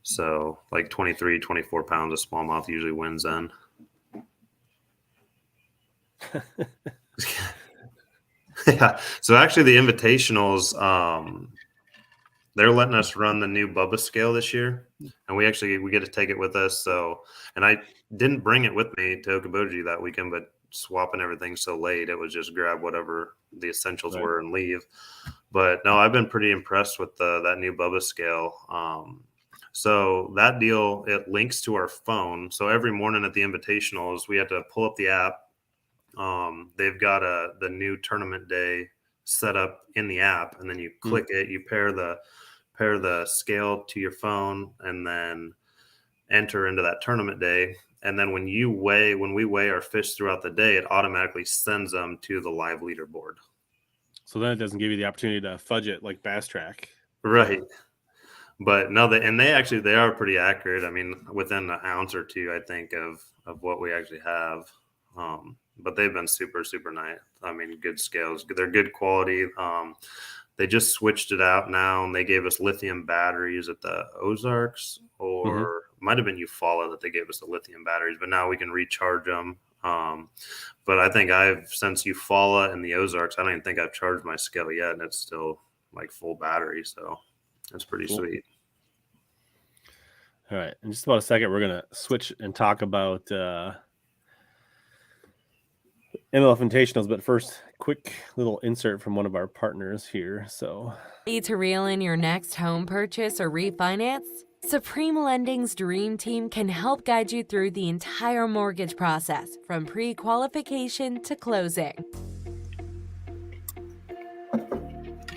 So like 23, 24 pounds of smallmouth usually wins then. Yeah. So actually the Invitationals, they're letting us run the new Bubba scale this year. And we get to take it with us. So, and I didn't bring it with me to Okoboji that weekend, but swapping everything so late, it was just grab whatever the essentials were and leave. But no, I've been pretty impressed with that new Bubba scale. So that deal, it links to our phone. So every morning at the Invitationals, we had to pull up the app. They've got the new tournament day set up in the app, and then you click it, you pair the scale to your phone, and then enter into that tournament day. And then when we weigh our fish throughout the day, it automatically sends them to the live leaderboard. So then it doesn't give you the opportunity to fudge it like Bass Track. Right. But no, they are pretty accurate. I mean, within an ounce or two, I think, of what we actually have. But they've been super, super nice. I mean, good scales. They're good quality. They just switched it out now, and they gave us lithium batteries at the Ozarks, or might have been Eufaula that they gave us the lithium batteries, but now we can recharge them. But I think since Eufaula and the Ozarks, I don't even think I've charged my scale yet, and it's still like full battery. So that's pretty sweet. All right. In just about a second, we're going to switch and talk about MLF Invitationals. But first, quick little insert from one of our partners here. So, need to reel in your next home purchase or refinance? Supreme Lending's Dream Team can help guide you through the entire mortgage process, from pre-qualification to closing.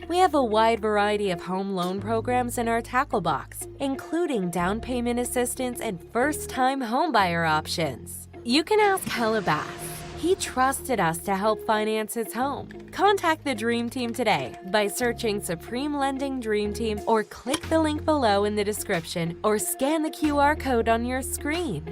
We have a wide variety of home loan programs in our tackle box, including down payment assistance and first-time homebuyer options. You can ask HellaBass. He trusted us to help finance his home. Contact the Dream Team today by searching Supreme Lending Dream Team, or click the link below in the description, or scan the QR code on your screen.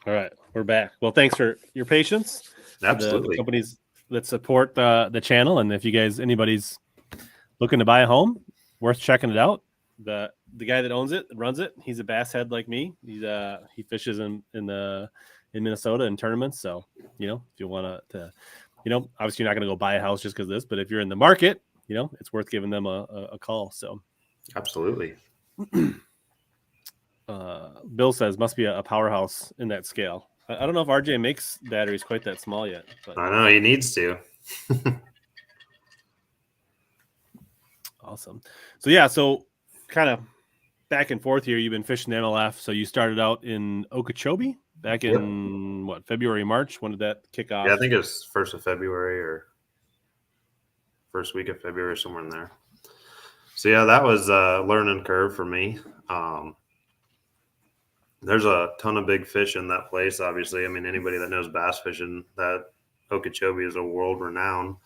All right, we're back. Well, thanks for your patience. Absolutely. The companies that support the channel, and if you guys, anybody's looking to buy a home, worth checking it out. The the guy that owns it, runs it, he's a bass head like me. He fishes in Minnesota in tournaments. So, you know, if you want to, you know, obviously you're not going to go buy a house just because of this, but if you're in the market, you know, it's worth giving them a call. So absolutely. Bill says must be a powerhouse in that scale. I don't know if RJ makes batteries quite that small yet, but I know he needs to. awesome. So yeah, so kind of back and forth here. You've been fishing MLF. So you started out in Okeechobee back in what, February, March? When did that kick off? Yeah, I think it was 1st of February or first week of February, somewhere in there. So yeah, that was a learning curve for me. There's a ton of big fish in that place, obviously. I mean, anybody that knows bass fishing, that Okeechobee is a world renowned.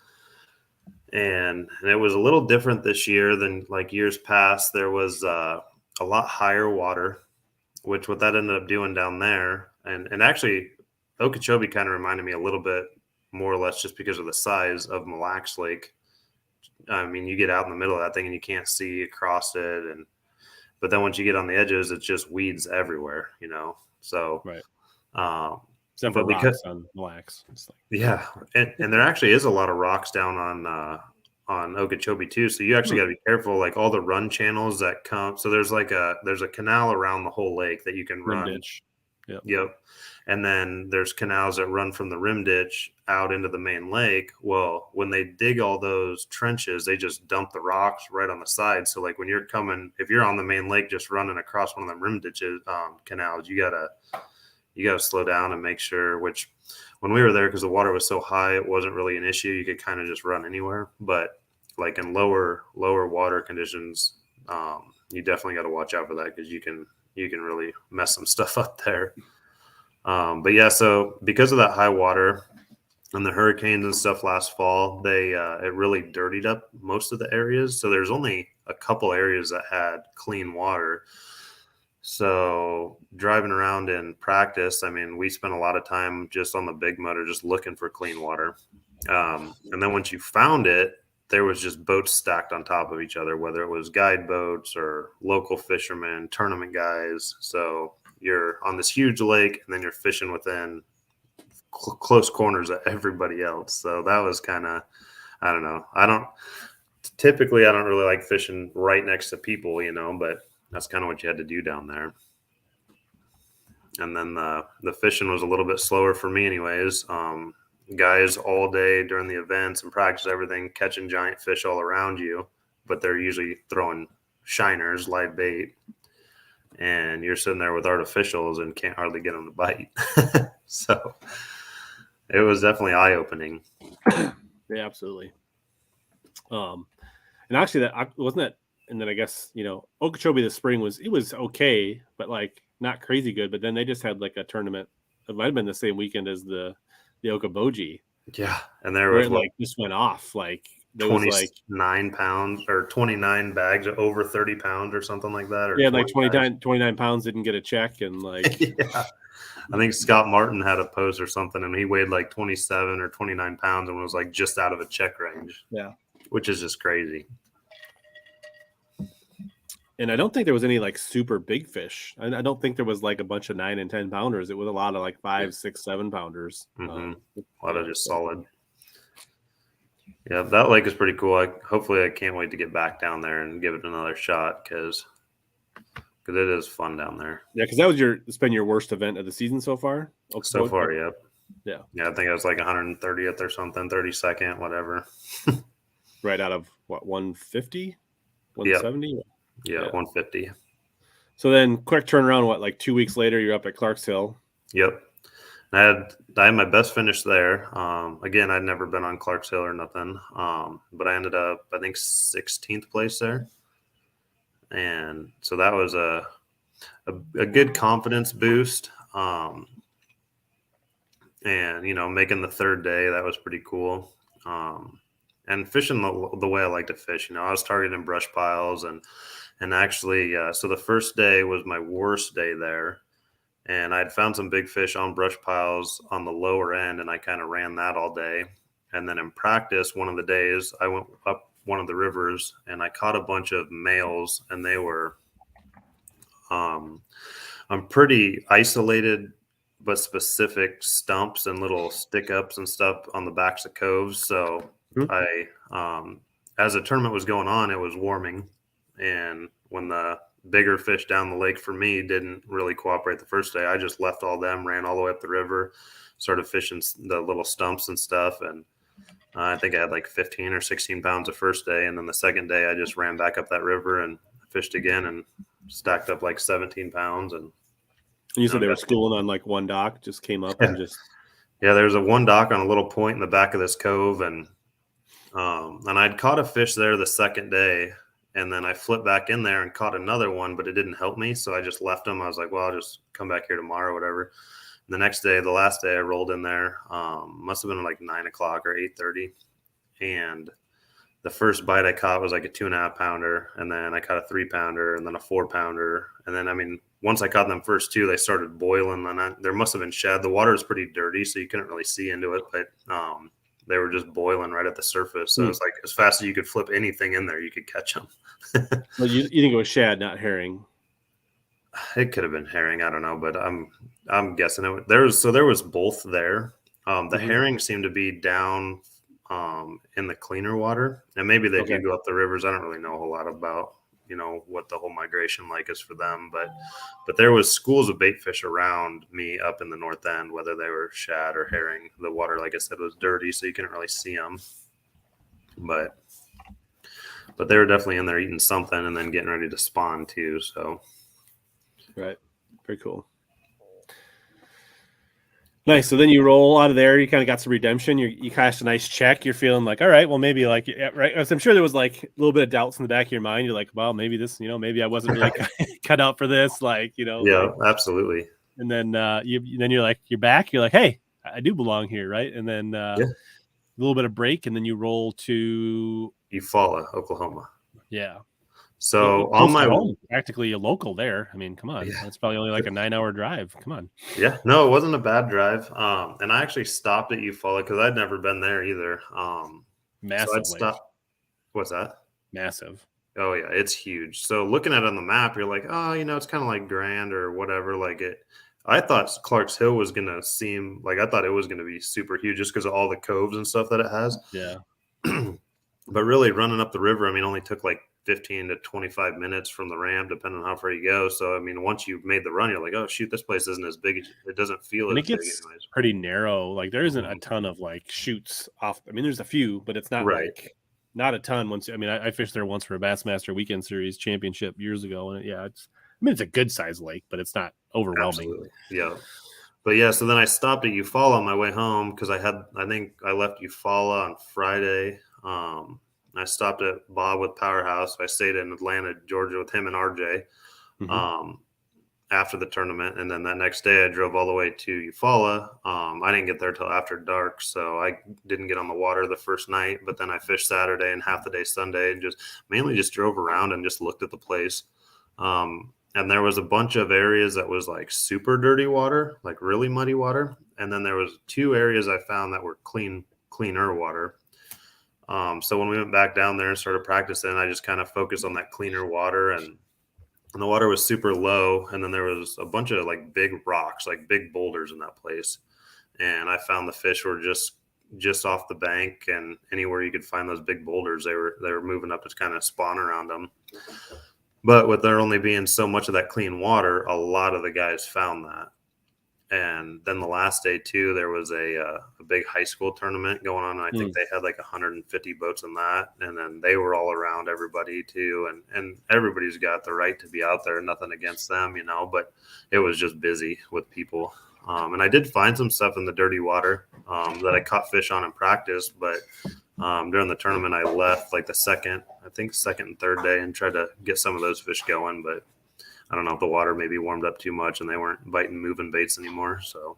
And it was a little different this year than like years past. There was a lot higher water, which what that ended up doing down there. And actually, Okeechobee kind of reminded me a little bit more or less just because of the size of Mille Lacs Lake. I mean, you get out in the middle of that thing and you can't see across it. But then once you get on the edges, it's just weeds everywhere, you know? So, right. Except for rocks on Mille Lacs. Yeah. And there actually is a lot of rocks down on Okeechobee too. So you actually got to be careful, like all the run channels that come. So there's a canal around the whole lake that you can run. Ditch. Yep. And then there's canals that run from the rim ditch out into the main lake. Well, when they dig all those trenches, they just dump the rocks right on the side. So like when you're if you're on the main lake, just running across one of them rim ditches, canals, you gotta slow down and make sure, which when we were there, because the water was so high, it wasn't really an issue. You could kind of just run anywhere. But like in lower water conditions, you definitely got to watch out for that because you can really mess some stuff up there. But yeah, so because of that high water and the hurricanes and stuff last fall, it really dirtied up most of the areas. So there's only a couple areas that had clean water. So driving around in practice, I mean, we spent a lot of time just on the big motor, just looking for clean water. And then once you found it, there was just boats stacked on top of each other, whether it was guide boats or local fishermen, tournament guys. So you're on this huge lake and then you're fishing within close corners of everybody else. So that was kind of, I don't know. I don't really like fishing right next to people, you know, but that's kind of what you had to do down there. And then the fishing was a little bit slower for me anyways. Guys all day during the events and practice, everything, catching giant fish all around you, but they're usually throwing shiners, live bait, and you're sitting there with artificials and can't hardly get them to bite. So it was definitely eye-opening. Yeah, absolutely. And actually that wasn't that. And then I guess, you know, Okeechobee this spring was okay, but like not crazy good. But then they just had like a tournament. It might have been the same weekend as the Okoboji. Yeah, and there was like just went off. Like there 29 was like pounds or 29 bags of over 30 pounds or something like that. Or yeah, like 29 pounds didn't get a check, and like yeah. I think Scott Martin had a post or something, and he weighed like 27 or 29 pounds and was like just out of a check range. Yeah, which is just crazy. And I don't think there was any like super big fish. I don't think there was like a bunch of 9 and 10 pounders. It was a lot of like 5, 6, 7 pounders. A lot of just solid. Yeah, that lake is pretty cool. Hopefully I can't wait to get back down there and give it another shot because it is fun down there. Yeah, because that was it's been your worst event of the season so far? So far, yep. Yeah. Yeah, I think I was like 130th or something, 32nd, whatever. Right out of what, 150? 170? Yep. Yeah, 150. So then quick turnaround, what, like 2 weeks later, you're up at Clark's Hill? Yep. I had my best finish there. Again, I'd never been on Clark's Hill or nothing, but I ended up, I think, 16th place there. And so that was a good confidence boost. And, you know, making the third day, that was pretty cool. And fishing the way I like to fish, you know, I was targeting brush piles and actually, so the first day was my worst day there. And I'd found some big fish on brush piles on the lower end, and I kind of ran that all day. And then in practice, one of the days, I went up one of the rivers, and I caught a bunch of males, and they were I'm pretty isolated, but specific stumps and little stick ups and stuff on the backs of coves. So as the tournament was going on, it was warming. And when the bigger fish down the lake for me didn't really cooperate the first day, I just left all them, ran all the way up the river, started fishing the little stumps and stuff. And I think I had like 15 or 16 pounds the first day. And then the second day, I just ran back up that river and fished again and stacked up like 17 pounds. And you said they were schooling on like one dock, just came up and just. Yeah, there's a one dock on a little point in the back of this cove. And I'd caught a fish there the second day. And then I flipped back in there and caught another one, but it didn't help me. So I just left them. I was like, well, I'll just come back here tomorrow or whatever. And the next day, the last day I rolled in there, must have been like 9 o'clock or 8:30. And the first bite I caught was like a 2.5 pounder. And then I caught a 3 pounder and then a 4 pounder. And then, I mean, once I caught them first two, they started boiling. And there must have been shad. The water was pretty dirty, so you couldn't really see into it. But they were just boiling right at the surface. So it's like as fast as you could flip anything in there, you could catch them. Well, you think it was shad, not herring? It could have been herring. I don't know, but I'm guessing it. There was both there. The herring seemed to be down in the cleaner water, and maybe they do go up the rivers. I don't really know a whole lot about what the whole migration like is for them, but there was schools of bait fish around me up in the north end, whether they were shad or herring. The water, like I said, was dirty, so you couldn't really see them, but they were definitely in there eating something and then getting ready to spawn too. So right, very cool. Nice. So then you roll out of there. You kind of got some redemption. You cashed a nice check. You're feeling like, all right, well, maybe like, yeah, right. So I'm sure there was like a little bit of doubts in the back of your mind. You're like, well, maybe this, maybe I wasn't really cut out for this. Like, Yeah, like, absolutely. And then you're like, you're back. You're like, hey, I do belong here, right? And then a little bit of break, and then you roll to Eufaula, Oklahoma. Yeah. So on my home, practically a local there. I mean, come on, it's probably only like a 9-hour drive. Come on. Yeah, no, it wasn't a bad drive. And I actually stopped at Eufaula because I'd never been there either. Massive. So what's that? Massive. Oh yeah, it's huge. So looking at it on the map, you're like, oh, it's kind of like Grand or whatever. Like it. I thought Clark's Hill was gonna seem like I thought it was gonna be super huge just because of all the coves and stuff that it has. Yeah. But really, running up the river, I mean, only took like 15 to 25 minutes from the ramp, depending on how far you go. So, I mean, once you've made the run, you're like, oh, shoot, this place isn't as big. It doesn't feel as big anyways. Pretty narrow. Like, there isn't a ton of, like, chutes off. I mean, there's a few, but it's not, like, not a ton. I fished there once for a Bassmaster Weekend Series championship years ago. And, it's a good-sized lake, but it's not overwhelming. Absolutely. Yeah. But, yeah, so then I stopped at Eufaula on my way home because I think I left Eufaula on Friday. I stopped at Bob with Powerhouse. I stayed in Atlanta, Georgia with him and RJ after the tournament. And then that next day I drove all the way to Eufaula. I didn't get there till after dark, so I didn't get on the water the first night. But then I fished Saturday and half the day Sunday and mainly just drove around and just looked at the place. And there was a bunch of areas that was like super dirty water, like really muddy water. And then there was 2 areas I found that were cleaner water. So when we went back down there and started practicing, I just kind of focused on that cleaner water, and the water was super low. And then there was a bunch of like big rocks, like big boulders in that place. And I found the fish were just off the bank, and anywhere you could find those big boulders, they were moving up to kind of spawn around them. But with there only being so much of that clean water, a lot of the guys found that. And then the last day too, there was a big high school tournament going on. And I think they had like 150 boats in that. And then they were all around everybody too. And everybody's got the right to be out there. Nothing against them, but it was just busy with people. And I did find some stuff in the dirty water that I caught fish on in practice. But during the tournament, I left like the second and third day and tried to get some of those fish going. But I don't know if the water maybe warmed up too much and they weren't biting moving baits anymore. So,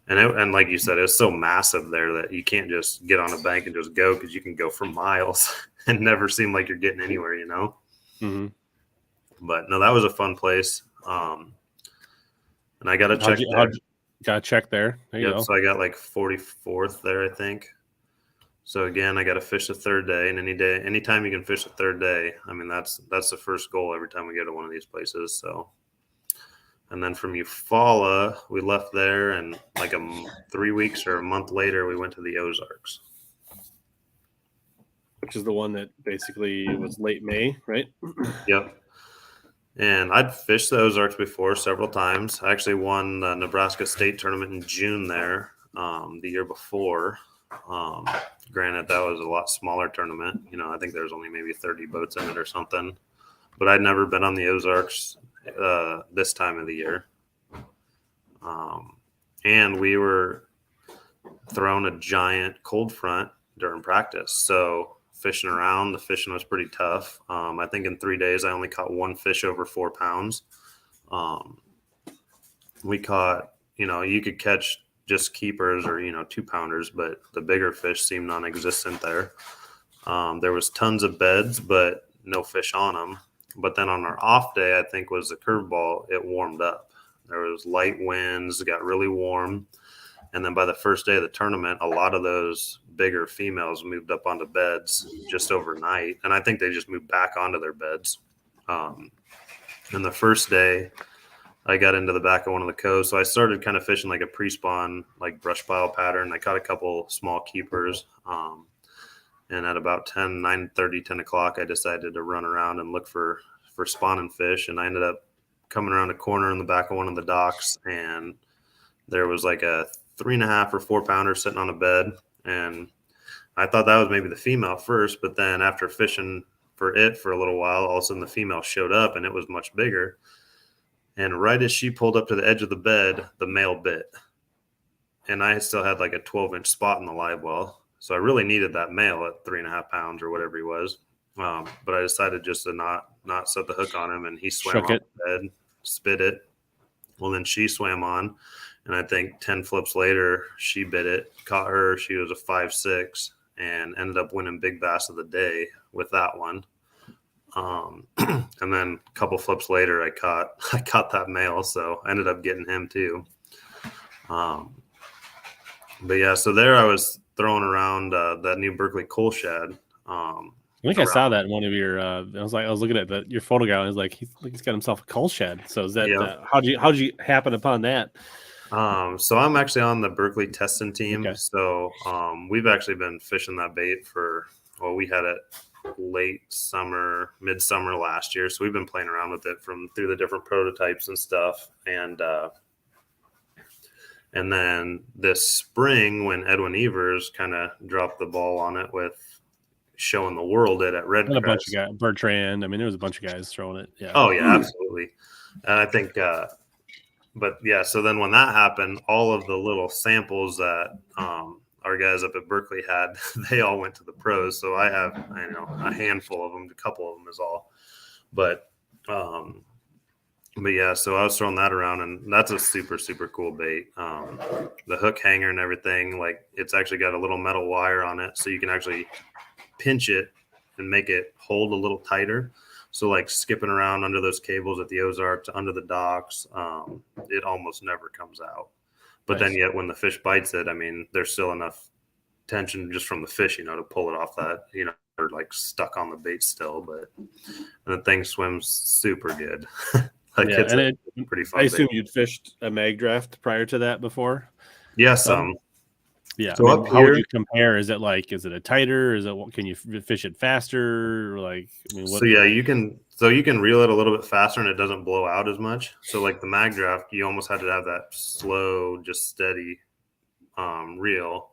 and like you said, it's so massive there that you can't just get on a bank and just go, because you can go for miles and never seem like you're getting anywhere, Mm-hmm. But no, that was a fun place. And I got to check. Got to check there. There you go. So I got like 44th there, I think. So again, I got to fish the third day, and anytime you can fish the third day, I mean, that's the first goal every time we go to one of these places. So, and then from Eufaula, we left there, and like 3 weeks or a month later, we went to the Ozarks. Which is the one that basically was late May, right? Yep. And I'd fished the Ozarks before several times. I actually won the Nebraska State Tournament in June there the year before. Granted, that was a lot smaller tournament. You know, I think there was only maybe 30 boats in it or something. But I'd never been on the Ozarks this time of the year. And we were throwing a giant cold front during practice. So fishing around, the fishing was pretty tough. I think in 3 days, I only caught one fish over 4 pounds. We caught, you know, you could catch just keepers or, you know, 2-pounders, but the bigger fish seemed non-existent there. There was tons of beds, but no fish on them. But then on our off day, I think was the curveball, it warmed up. There was light winds, it got really warm. And then by the first day of the tournament, a lot of those bigger females moved up onto beds just overnight. And I think they just moved back onto their beds. And the first day, I got into the back of one of the coves. So I started kind of fishing like a pre-spawn, like brush pile pattern. I caught a couple small keepers. And at about 9:30, 10 o'clock, I decided to run around and look for spawning fish. And I ended up coming around a corner in the back of one of the docks. And there was like a 3.5 or 4 pounder sitting on a bed. And I thought that was maybe the female first. But then after fishing for it for a little while, all of a sudden the female showed up and it was much bigger. And right as she pulled up to the edge of the bed, the male bit. And I still had like a 12-inch spot in the live well. So I really needed that male at 3.5 pounds or whatever he was. But I decided just to not set the hook on him. And he swam off the bed, spit it. Well, then she swam on. And I think 10 flips later, she bit it, caught her. She was a 5'6", and ended up winning big bass of the day with that one. And then a couple flips later, I caught that male, so I ended up getting him too. But yeah, so there I was throwing around that new Berkeley coal shad. I think I saw that in one of your. I was looking at your photo guy, and I was like, he's got himself a coal shed. So is that how'd you happen upon that? So I'm actually on the Berkeley testing team. Okay. So we've actually been fishing that bait we had it midsummer last year. So we've been playing around with it through the different prototypes and stuff. And then this spring, when Edwin Evers kind of dropped the ball on it with showing the world it at Red Crest. A bunch of guys, Bertrand. I mean, there was a bunch of guys throwing it. Yeah. Oh yeah, absolutely. And I think, but yeah, so then when that happened, all of the little samples that our guys up at Berkeley had, they all went to the pros. So I have, a handful of them, a couple of them is all. But yeah, so I was throwing that around, and that's a super, super cool bait. The hook hanger and everything, like it's actually got a little metal wire on it, so you can actually pinch it and make it hold a little tighter. So like skipping around under those cables at the Ozarks, under the docks, it almost never comes out. But nice. Then yet when the fish bites it, I mean, there's still enough tension just from the fish, to pull it off that, or like stuck on the bait still. But the thing swims super good. It's pretty fun. I assume you'd fished a mag draft prior to that before? Yes. Yeah. So how would you compare? Is it a tighter? Can you fish it faster? You can reel it a little bit faster and it doesn't blow out as much. So like the mag draft, you almost had to have that slow, just steady reel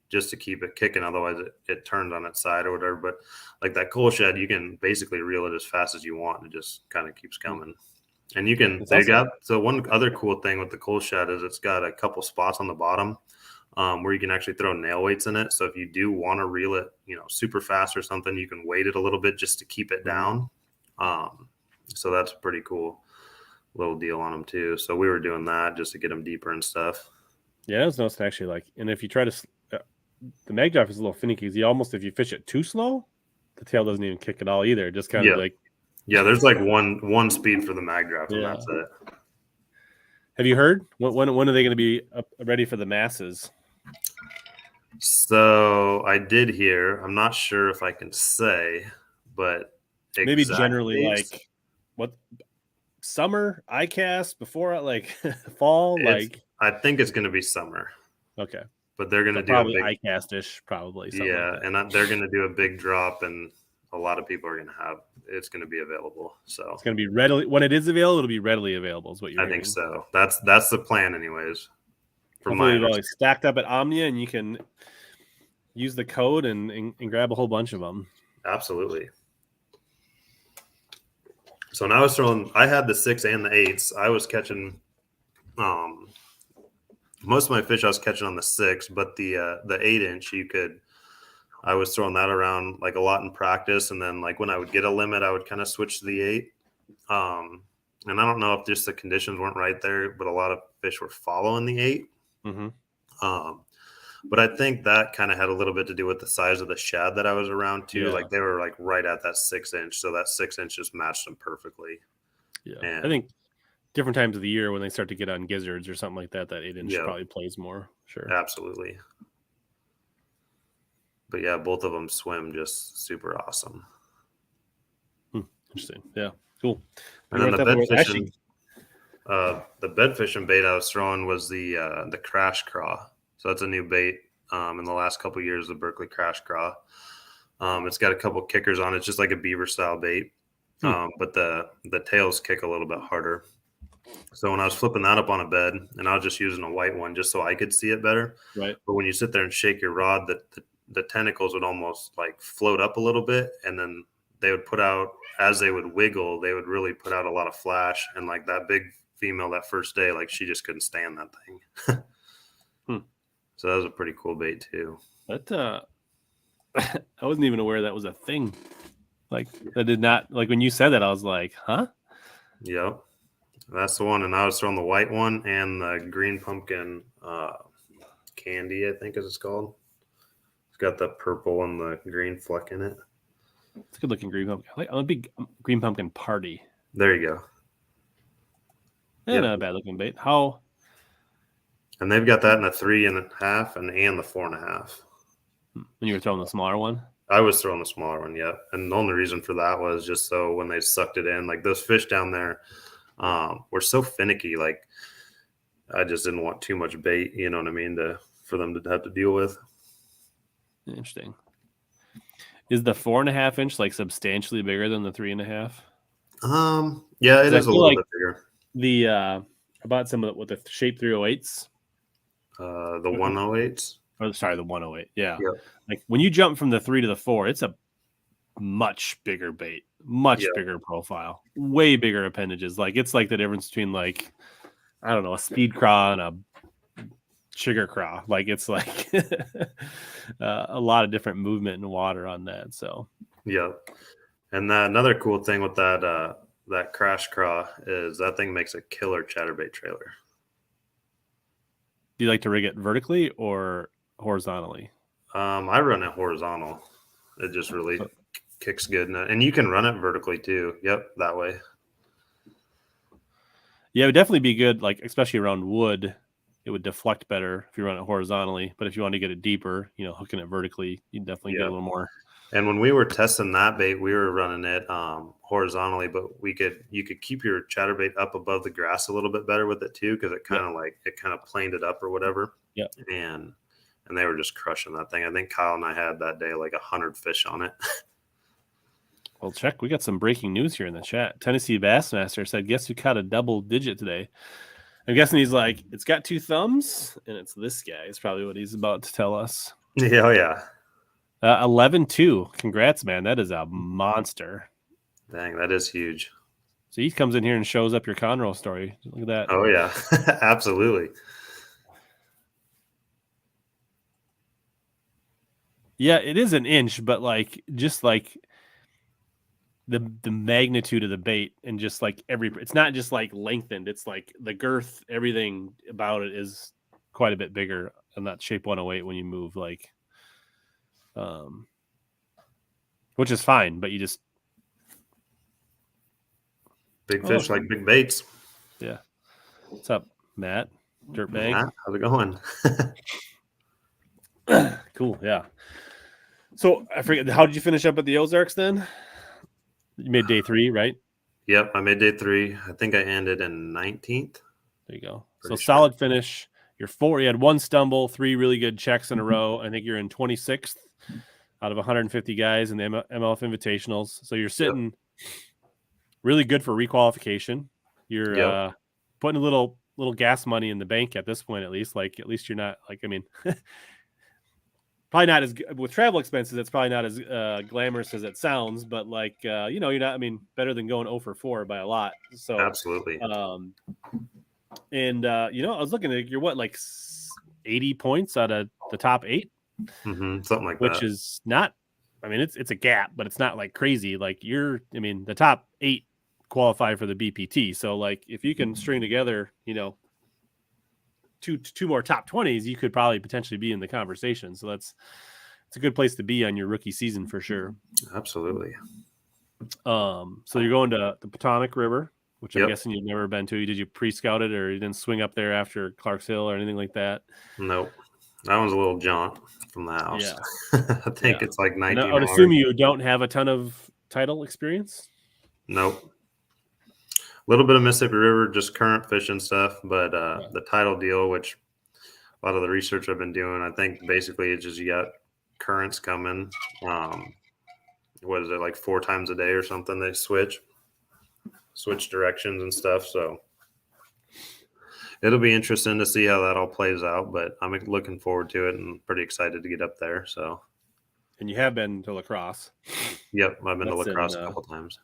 just to keep it kicking. Otherwise it turned on its side or whatever. But like that coal shed, you can basically reel it as fast as you want. And it just kind of keeps coming. And so one other cool thing with the coal shed is it's got a couple spots on the bottom where you can actually throw nail weights in it. So if you do want to reel it, super fast or something, you can weight it a little bit just to keep it down. So that's a pretty cool little deal on them too. So we were doing that just to get them deeper and stuff. Yeah, it's nice actually. And if you try to, the mag draft is a little finicky. If you fish it too slow, the tail doesn't even kick at all either. Just kind of like. Yeah, there's like one speed for the mag draft, and that's it. Have you heard when are they going to be ready for the masses? So I did hear. I'm not sure if I can say, but Maybe exact generally dates, like what summer, ICAST, before like fall, like I think it's going to be summer, okay. but they're going So to do a probably big, ICAST-ish, probably something like yeah, that. and they're going to do a big drop, and a lot of people are going to have it's going to be available. So It's going to be readily when it is available. It'll be readily available, is what you're I think hearing. so. That's the plan, anyways. From Hopefully, my they've always understanding. stacked up at Omnia, and you can use the code and grab a whole bunch of them. Absolutely. So when I was throwing, I had the 6 and the 8s. I was catching most of my fish I was catching on the 6, but the 8-inch I was throwing that around like a lot in practice, and then like when I would get a limit, I would kind of switch to the 8. And I don't know if just the conditions weren't right there, but a lot of fish were following the 8. Mm-hmm. But I think that kind of had a little bit to do with the size of the shad that I was around too. Yeah. Like they were like right at that 6-inch, so that 6-inch just matched them perfectly. Yeah, And I think different times of the year when they start to get on gizzards or something like that, that 8-inch yeah, probably plays more. Sure. absolutely. But yeah, both of them swim just super awesome. Interesting. Yeah, cool. And then the bed fishing bait I was throwing was the crash craw. So that's a new bait in the last couple of years, the Berkeley crash craw. It's got a couple kickers on it. It's just like a beaver style bait, but the tails kick a little bit harder. So when I was flipping that up on a bed, and I was just using a white one just so I could see it better. Right. But when you sit there and shake your rod, the tentacles would almost like float up a little bit, and then they would put out, as they would wiggle, they would really put out a lot of flash. And like that big female that first day, like she just couldn't stand that thing. So that was a pretty cool bait too. That I wasn't even aware that was a thing. Like that did not, like when you said that, I was like, huh? Yep. That's the one. And I was throwing the white one and the green pumpkin candy, I think is it's called. It's got the purple and the green fleck in it. It's a good looking green pumpkin. I'm a big green pumpkin party. There you go. Yeah, not a bad looking bait. How? And they've got that in a 3.5 and the 4.5. When you were throwing the smaller one? I was throwing the smaller one, yeah. And the only reason for that was just so when they sucked it in, like those fish down there were so finicky. Like I just didn't want too much bait, you know what I mean, for them to have to deal with. Interesting. Is the 4.5-inch like substantially bigger than the 3.5? Yeah, it is a little bit bigger. The I bought some of with the Shape 308s. The 108s. Oh, sorry, the 108. Yeah. Yep. Like when you jump from the 3 to the 4, it's a much bigger bait, much bigger profile, way bigger appendages. Like it's like the difference between like, I don't know, a speed craw and a sugar craw. Like it's like a lot of different movement in water on that. So yeah. And another cool thing with that crash craw is that thing makes a killer chatterbait trailer. Do you like to rig it vertically or horizontally? I run it horizontal. It just really kicks good. And you can run it vertically too. Yep, that way. Yeah, it would definitely be good, like especially around wood. It would deflect better if you run it horizontally. But if you want to get it deeper, hooking it vertically, you definitely get a little more. And when we were testing that bait, we were running it horizontally, but you could keep your chatterbait up above the grass a little bit better with it too, because it kind of planed it up or whatever. Yeah. And they were just crushing that thing. I think Kyle and I had that day like 100 fish on it. Well, check. We got some breaking news here in the chat. Tennessee Bassmaster said, "Guess who caught a double digit today?" I'm guessing he's like, "It's got 2 thumbs, and it's this guy." Is probably what he's about to tell us. Yeah, yeah. 11-2. Congrats, man. That is a monster. Dang, that is huge. So he comes in here and shows up your Conroe story. Look at that. Oh, yeah. Absolutely. Yeah, it is an inch, but like just like the magnitude of the bait and just like it's not just like lengthened. It's like the girth, everything about it is quite a bit bigger on that Shape 108 when you move which is fine, but you just big fish like big baits. Yeah. What's up, Matt? Dirtbag. Matt, how's it going? Cool. Yeah. So I forget, how did you finish up at the Ozarks then? You made day 3, right? Yep, I made day 3. I think I ended in 19th. There you go. Pretty So sure. solid finish. You're 4. You had 1 stumble, 3 really good checks in a row. I think you're in 26th out of 150 guys in the MLF Invitationals. So you're sitting really good for requalification. You're putting a little gas money in the bank at this point, at least. Like, at least you're not like, I mean, probably not as with travel expenses. It's probably not as glamorous as it sounds, but like, you know, you're not, I mean, better than going 0 for 4 by a lot. So Absolutely. And you know, I was looking at, you're what, like 80 points out of the top 8, something like that. which is not, I mean, it's a gap, but it's not like crazy. Like I mean, the top 8 qualify for the BPT. So like, if you can string together, you know, two more top 20s, you could probably potentially be in the conversation. So it's a good place to be on your rookie season for sure. Absolutely. So you're going to the Potomac River, which I'm guessing you've never been to. Did you pre-scout it, or you didn't swing up there after Clarks Hill or anything like that? Nope. That one's a little jaunt from the house. Yeah. I think it's like 19 I would assume you don't have a ton of title experience? Nope. A little bit of Mississippi River, just current fishing stuff, but the title deal, which a lot of the research I've been doing, I think basically it's just you got currents coming. What is it, like 4 times a day or something? They switch directions and stuff. So it'll be interesting to see how that all plays out, but I'm looking forward to it and pretty excited to get up there. So, and you have been to La Crosse. Yep, I've been to La Crosse a couple times.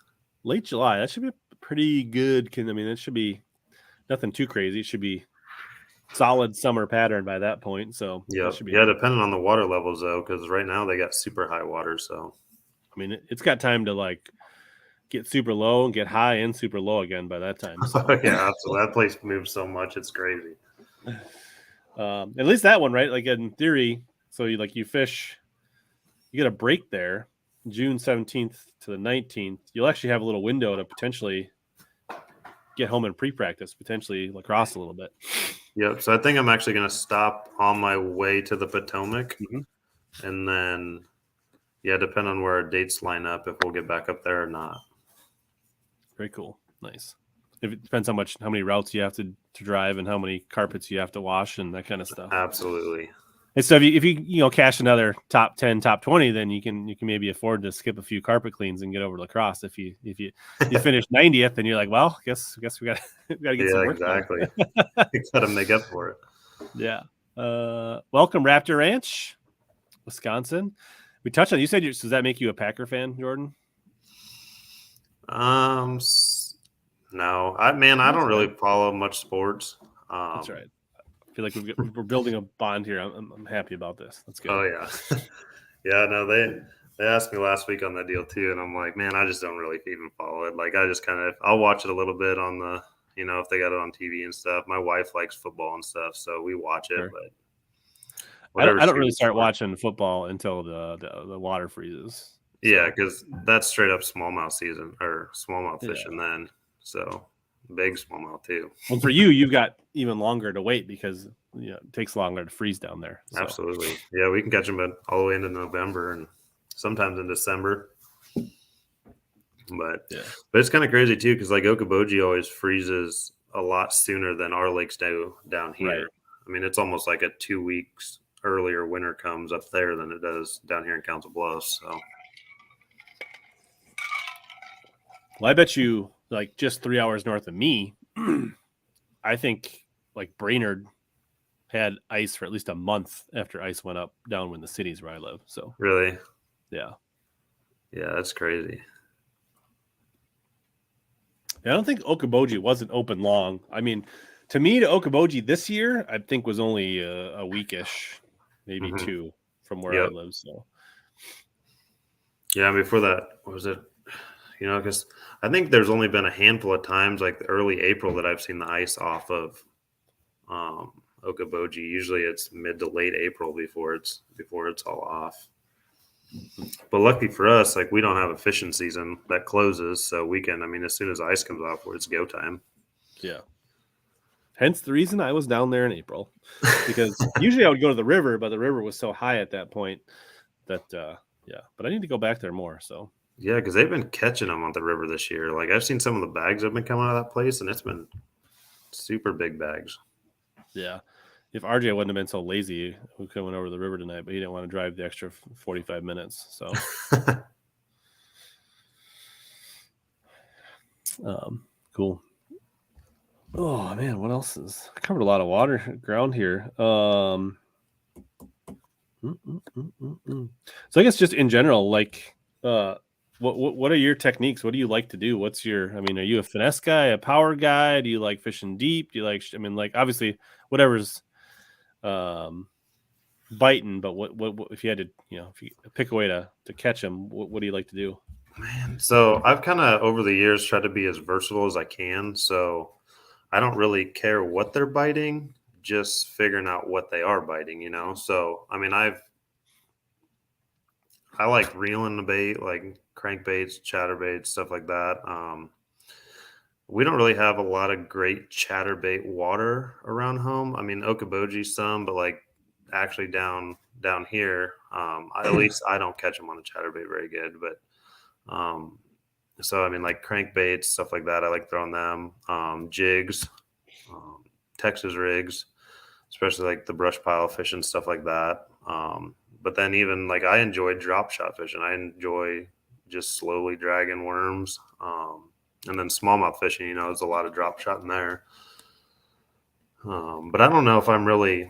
Late July. That should be pretty good. I mean, it should be nothing too crazy. It should be solid summer pattern by that point. So yeah, depending on the water levels though, because right now they got super high water. So I mean, it's got time to like get super low and get high and super low again by that time. So. Yeah, absolutely. That place moves so much, it's crazy. At least that one, right? Like in theory, so you fish, you get a break there, June 17th to the 19th. You'll actually have a little window to potentially get home and pre-practice, potentially La Crosse a little bit. Yep. So I think I'm actually going to stop on my way to the Potomac, and then, depending on where our dates line up, if we'll get back up there or not. Very cool. Nice. It depends how many routes you have to drive and how many carpets you have to wash and that kind of stuff. Absolutely. And so if you cash another top 10, top 20, then you can maybe afford to skip a few carpet cleans and get over to La Crosse. If you finish 90th, then you're like, well, guess we got to get some work. Exactly. You got to make up for it. Yeah. Welcome Raptor Ranch, Wisconsin. We touched on. You said does that make you a Packer fan, Jordan? No. I don't really follow much sports. That's right. I feel like we're building a bond here. I'm happy about this. That's good. Oh yeah. Yeah, no, they asked me last week on that deal too, and I'm like, man, I just don't really even follow it. Like I just I'll watch it a little bit on the, if they got it on TV and stuff. My wife likes football and stuff, so we watch it, sure. But I don't really start watching football until the water freezes. Yeah, because that's straight up smallmouth season or smallmouth fishing then. So big smallmouth too. Well, for you, you've got even longer to wait because it takes longer to freeze down there. So. Absolutely. Yeah, we can catch them all the way into November and sometimes in December. But it's kind of crazy too because like Okoboji always freezes a lot sooner than our lakes do down here. Right. I mean, it's almost like a 2 weeks earlier winter comes up there than it does down here in Council Bluffs. So. Well, I bet you like just 3 hours north of me, I think like Brainerd had ice for at least a month after ice went up down in the cities where I live. So really, yeah, that's crazy. I don't think Okoboji wasn't open long. I mean, to me, to Okoboji this year, I think was only a weekish, maybe 2 from where I live. So yeah, before that, what was it? Because I think there's only been a handful of times, like early April, that I've seen the ice off of Okoboji. Usually, it's mid to late April before it's all off. But lucky for us, like we don't have a fishing season that closes, so we can. I mean, as soon as ice comes off, it's go time. Yeah. Hence the reason I was down there in April, because usually I would go to the river, but the river was so high at that point that, yeah, but I need to go back there more. So Yeah, because they've been catching them on the river this year. Like I've seen some of the bags that have been coming out of that place, and it's been super big bags. yeah, if RJ wouldn't have been so lazy, we could have went over the river tonight, but he didn't want to drive the extra 45 minutes. So, cool. Oh man, what else is? I covered a lot of ground here. So I guess just in general, like, what are your techniques? What do you like to do? What's your? I mean, are you a finesse guy, a power guy? Do you like fishing deep? Do you like? I mean, like obviously, whatever's biting. But what if you had to, if you pick a way to catch them, what do you like to do? Man, so I've kind of over the years tried to be as versatile as I can. So I don't really care what they're biting, just figuring out what they are biting, So, I mean, I like reeling the bait, like crankbaits, chatterbaits, stuff like that. We don't really have a lot of great chatterbait water around home. I mean, Okoboji some, but like actually down here, at least I don't catch them on a chatterbait very good. But so I mean, like crankbaits, stuff like that. I like throwing them. Jigs, Texas rigs, especially like the brush pile fishing, stuff like that. But then even like I enjoy drop shot fishing. I enjoy just slowly dragging worms. And then smallmouth fishing, there's a lot of drop shot in there. But I don't know if I'm really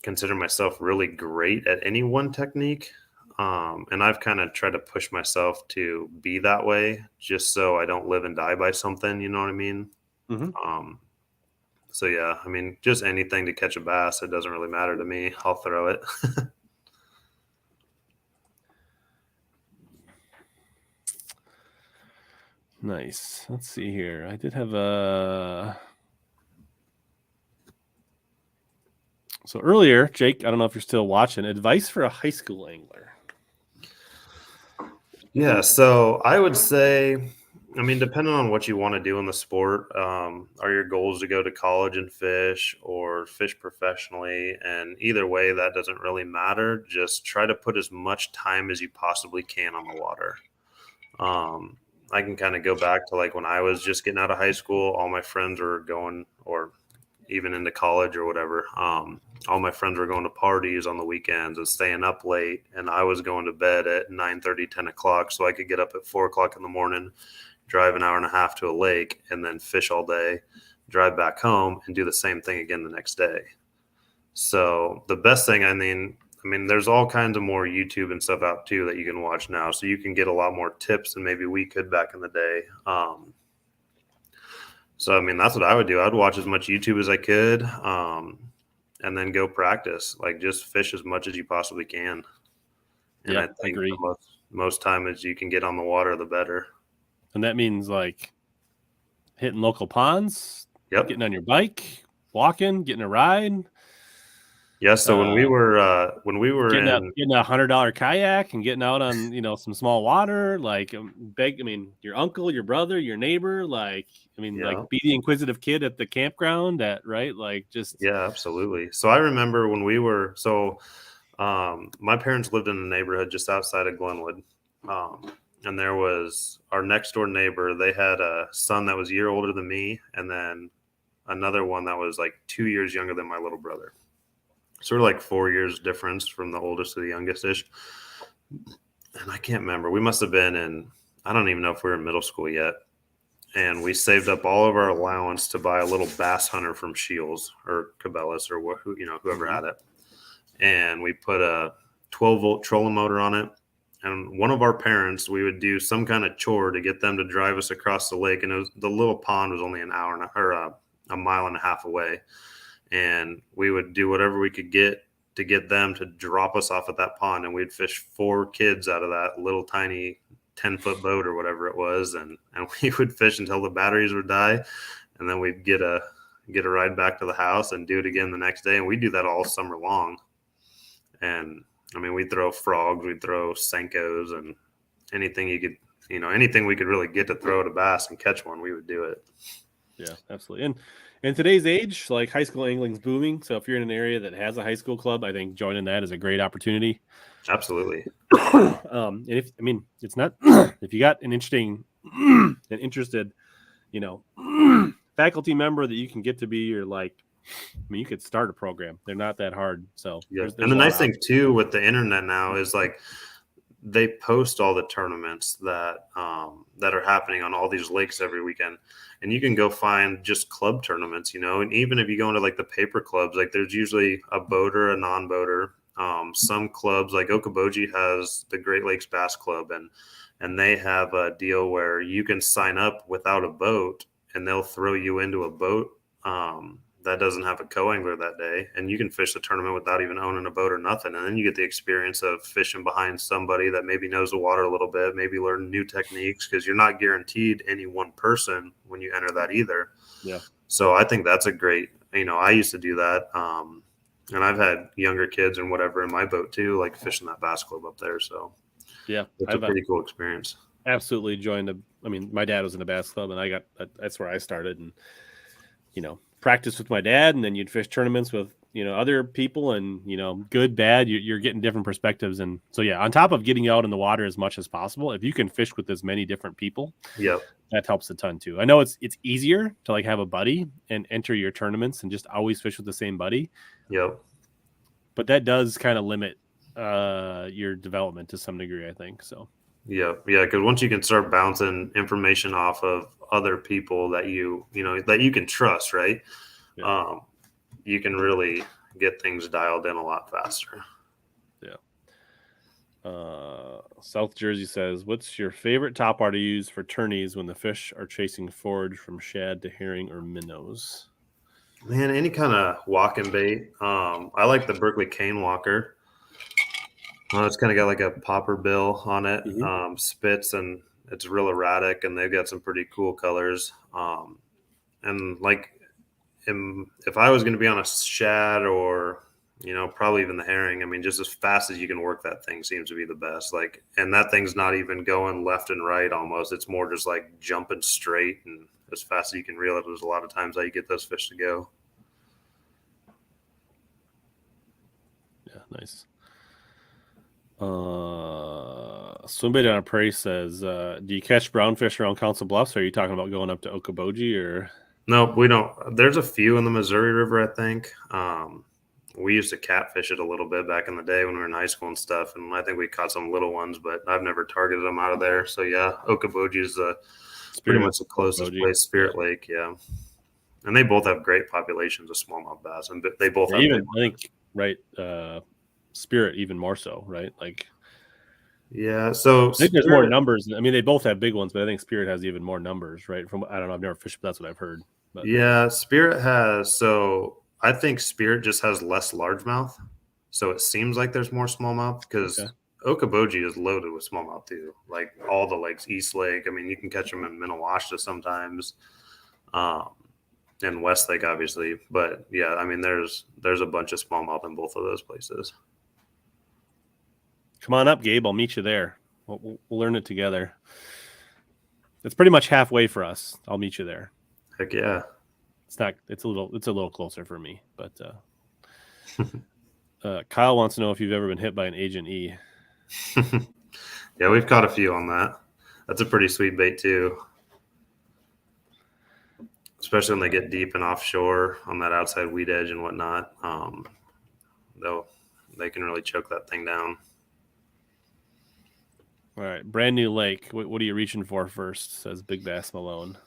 consider myself really great at any one technique. And I've kind of tried to push myself to be that way just so I don't live and die by something, you know what I mean? Mm-hmm. So yeah, I mean, just anything to catch a bass, it doesn't really matter to me. I'll throw it. Nice. Let's see here. I did have so earlier, Jake, I don't know if you're still watching, advice for a high school angler. Yeah, so I would say, I mean, depending on what you want to do in the sport, are your goals to go to college and fish or fish professionally? And either way, that doesn't really matter. Just try to put as much time as you possibly can on the water. I can kind of go back to like when I was just getting out of high school, all my friends were going, or even into college or whatever. All my friends were going to parties on the weekends and staying up late. And I was going to bed at 9:30, 10 o'clock so I could get up at 4 o'clock in the morning, drive an hour and a half to a lake, and then fish all day, drive back home and do the same thing again the next day. So the best thing, I mean, there's all kinds of more YouTube and stuff out too that you can watch now. So you can get a lot more tips than maybe we could back in the day. So, I mean, that's what I would do. I'd watch as much YouTube as I could and then go practice. Like just fish as much as you possibly can. And Yeah, I think agree. the most time as you can get on the water, the better. And that means like hitting local ponds, Yep. getting on your bike, walking, getting a ride. Yeah, so when we were getting in a $100 kayak and getting out on some small water, like your uncle, your brother, your neighbor, like be the inquisitive kid at the campground, yeah, absolutely. So I remember when we were my parents lived in a neighborhood just outside of Glenwood, and there was our next door neighbor. They had a son that was a year older than me, and then another one that was like 2 years younger than my little brother. Sort of like 4 years difference from the oldest to the youngest ish. And I can't remember. We must have been I don't even know if we were in middle school yet. And we saved up all of our allowance to buy a little bass hunter from Shields or Cabela's or whoever had it. And we put a 12-volt trolling motor on it. And one of our parents, we would do some kind of chore to get them to drive us across the lake. And the little pond was only a mile and a half away. And we would do whatever we could get to get them to drop us off at that pond. And we'd fish 4 kids out of that little tiny 10-foot boat or whatever it was. And we would fish until the batteries would die. And then we'd get a ride back to the house and do it again the next day. And we do that all summer long. And we'd throw frogs, we'd throw Senkos and anything anything we could really get to throw at a bass and catch one, we would do it. Yeah, absolutely. In today's age, like high school angling's booming. So if you're in an area that has a high school club, I think joining that is a great opportunity. Absolutely. And it's not if you got an interested, faculty member that you can get to be your you could start a program. They're not that hard. So yeah. And the nice thing too with the internet now is like they post all the tournaments that are happening on all these lakes every weekend, and you can go find just club tournaments, and even if you go into like the paper clubs, like there's usually a boater, a non-boater. Some clubs like Okoboji has the Great Lakes Bass Club, and they have a deal where you can sign up without a boat, and they'll throw you into a boat that doesn't have a co-angler that day, and you can fish the tournament without even owning a boat or nothing. And then you get the experience of fishing behind somebody that maybe knows the water a little bit, maybe learn new techniques, because you're not guaranteed any one person when you enter that either. Yeah. So I think that's a great, I used to do that. And I've had younger kids and whatever in my boat too, like fishing that bass club up there. So yeah, it's a pretty cool experience. Absolutely joined my dad was in a bass club, and that's where I started, and practice with my dad, and then you'd fish tournaments with other people, and good, bad, you're getting different perspectives. And so yeah, on top of getting out in the water as much as possible, if you can fish with as many different people, yep, that helps a ton too. I know it's easier to like have a buddy and enter your tournaments and just always fish with the same buddy. Yep. But that does kind of limit your development to some degree, I think. So yeah, because once you can start bouncing information off of other people that that you can trust, right? Yeah. You can really get things dialed in a lot faster. Yeah. South Jersey says, "What's your favorite top water to use for tourneys when the fish are chasing forage from shad to herring or minnows?" Man, any kind of walking bait. I like the Berkeley cane walker. It's kind of got like a popper bill on it, spits, and it's real erratic, and they've got some pretty cool colors. And like, if I was going to be on a shad or, probably even the herring, just as fast as you can work that thing seems to be the best. Like, and that thing's not even going left and right almost. It's more just like jumping straight and as fast as you can reel it. There's a lot of times how you get those fish to go. Yeah, nice. Swimbait on a Prairie says, do you catch brownfish around Council Bluffs, or are you talking about going up to Okoboji? Or no, we don't. There's a few in the Missouri River, I think. We used to catfish it a little bit back in the day when we were in high school and stuff, and I think we caught some little ones, but I've never targeted them out of there. So yeah, Okoboji is pretty much the closest place. Spirit Lake, yeah. And they both have great populations of smallmouth bass, and they both have even, I think, right, Spirit even more so, right? Like, yeah. So I think there's more numbers. They both have big ones, but I think Spirit has even more numbers, right? I don't know. I've never fished, but that's what I've heard. But. Yeah, Spirit has. So I think Spirit just has less largemouth, so it seems like there's more smallmouth because Okoboji is loaded with smallmouth too. Like all the lakes, East Lake. You can catch them in Minnewaska sometimes, and West Lake obviously. But yeah, there's a bunch of smallmouth in both of those places. Come on up, Gabe. I'll meet you there. We'll learn it together. It's pretty much halfway for us. I'll meet you there. Heck yeah. It's a little closer for me, but Kyle wants to know if you've ever been hit by an Agent E. Yeah, we've caught a few on that. That's a pretty sweet bait too. Especially when they get deep and offshore on that outside weed edge and whatnot. They can really choke that thing down. All right, brand new lake. What are you reaching for first? Says Big Bass Malone.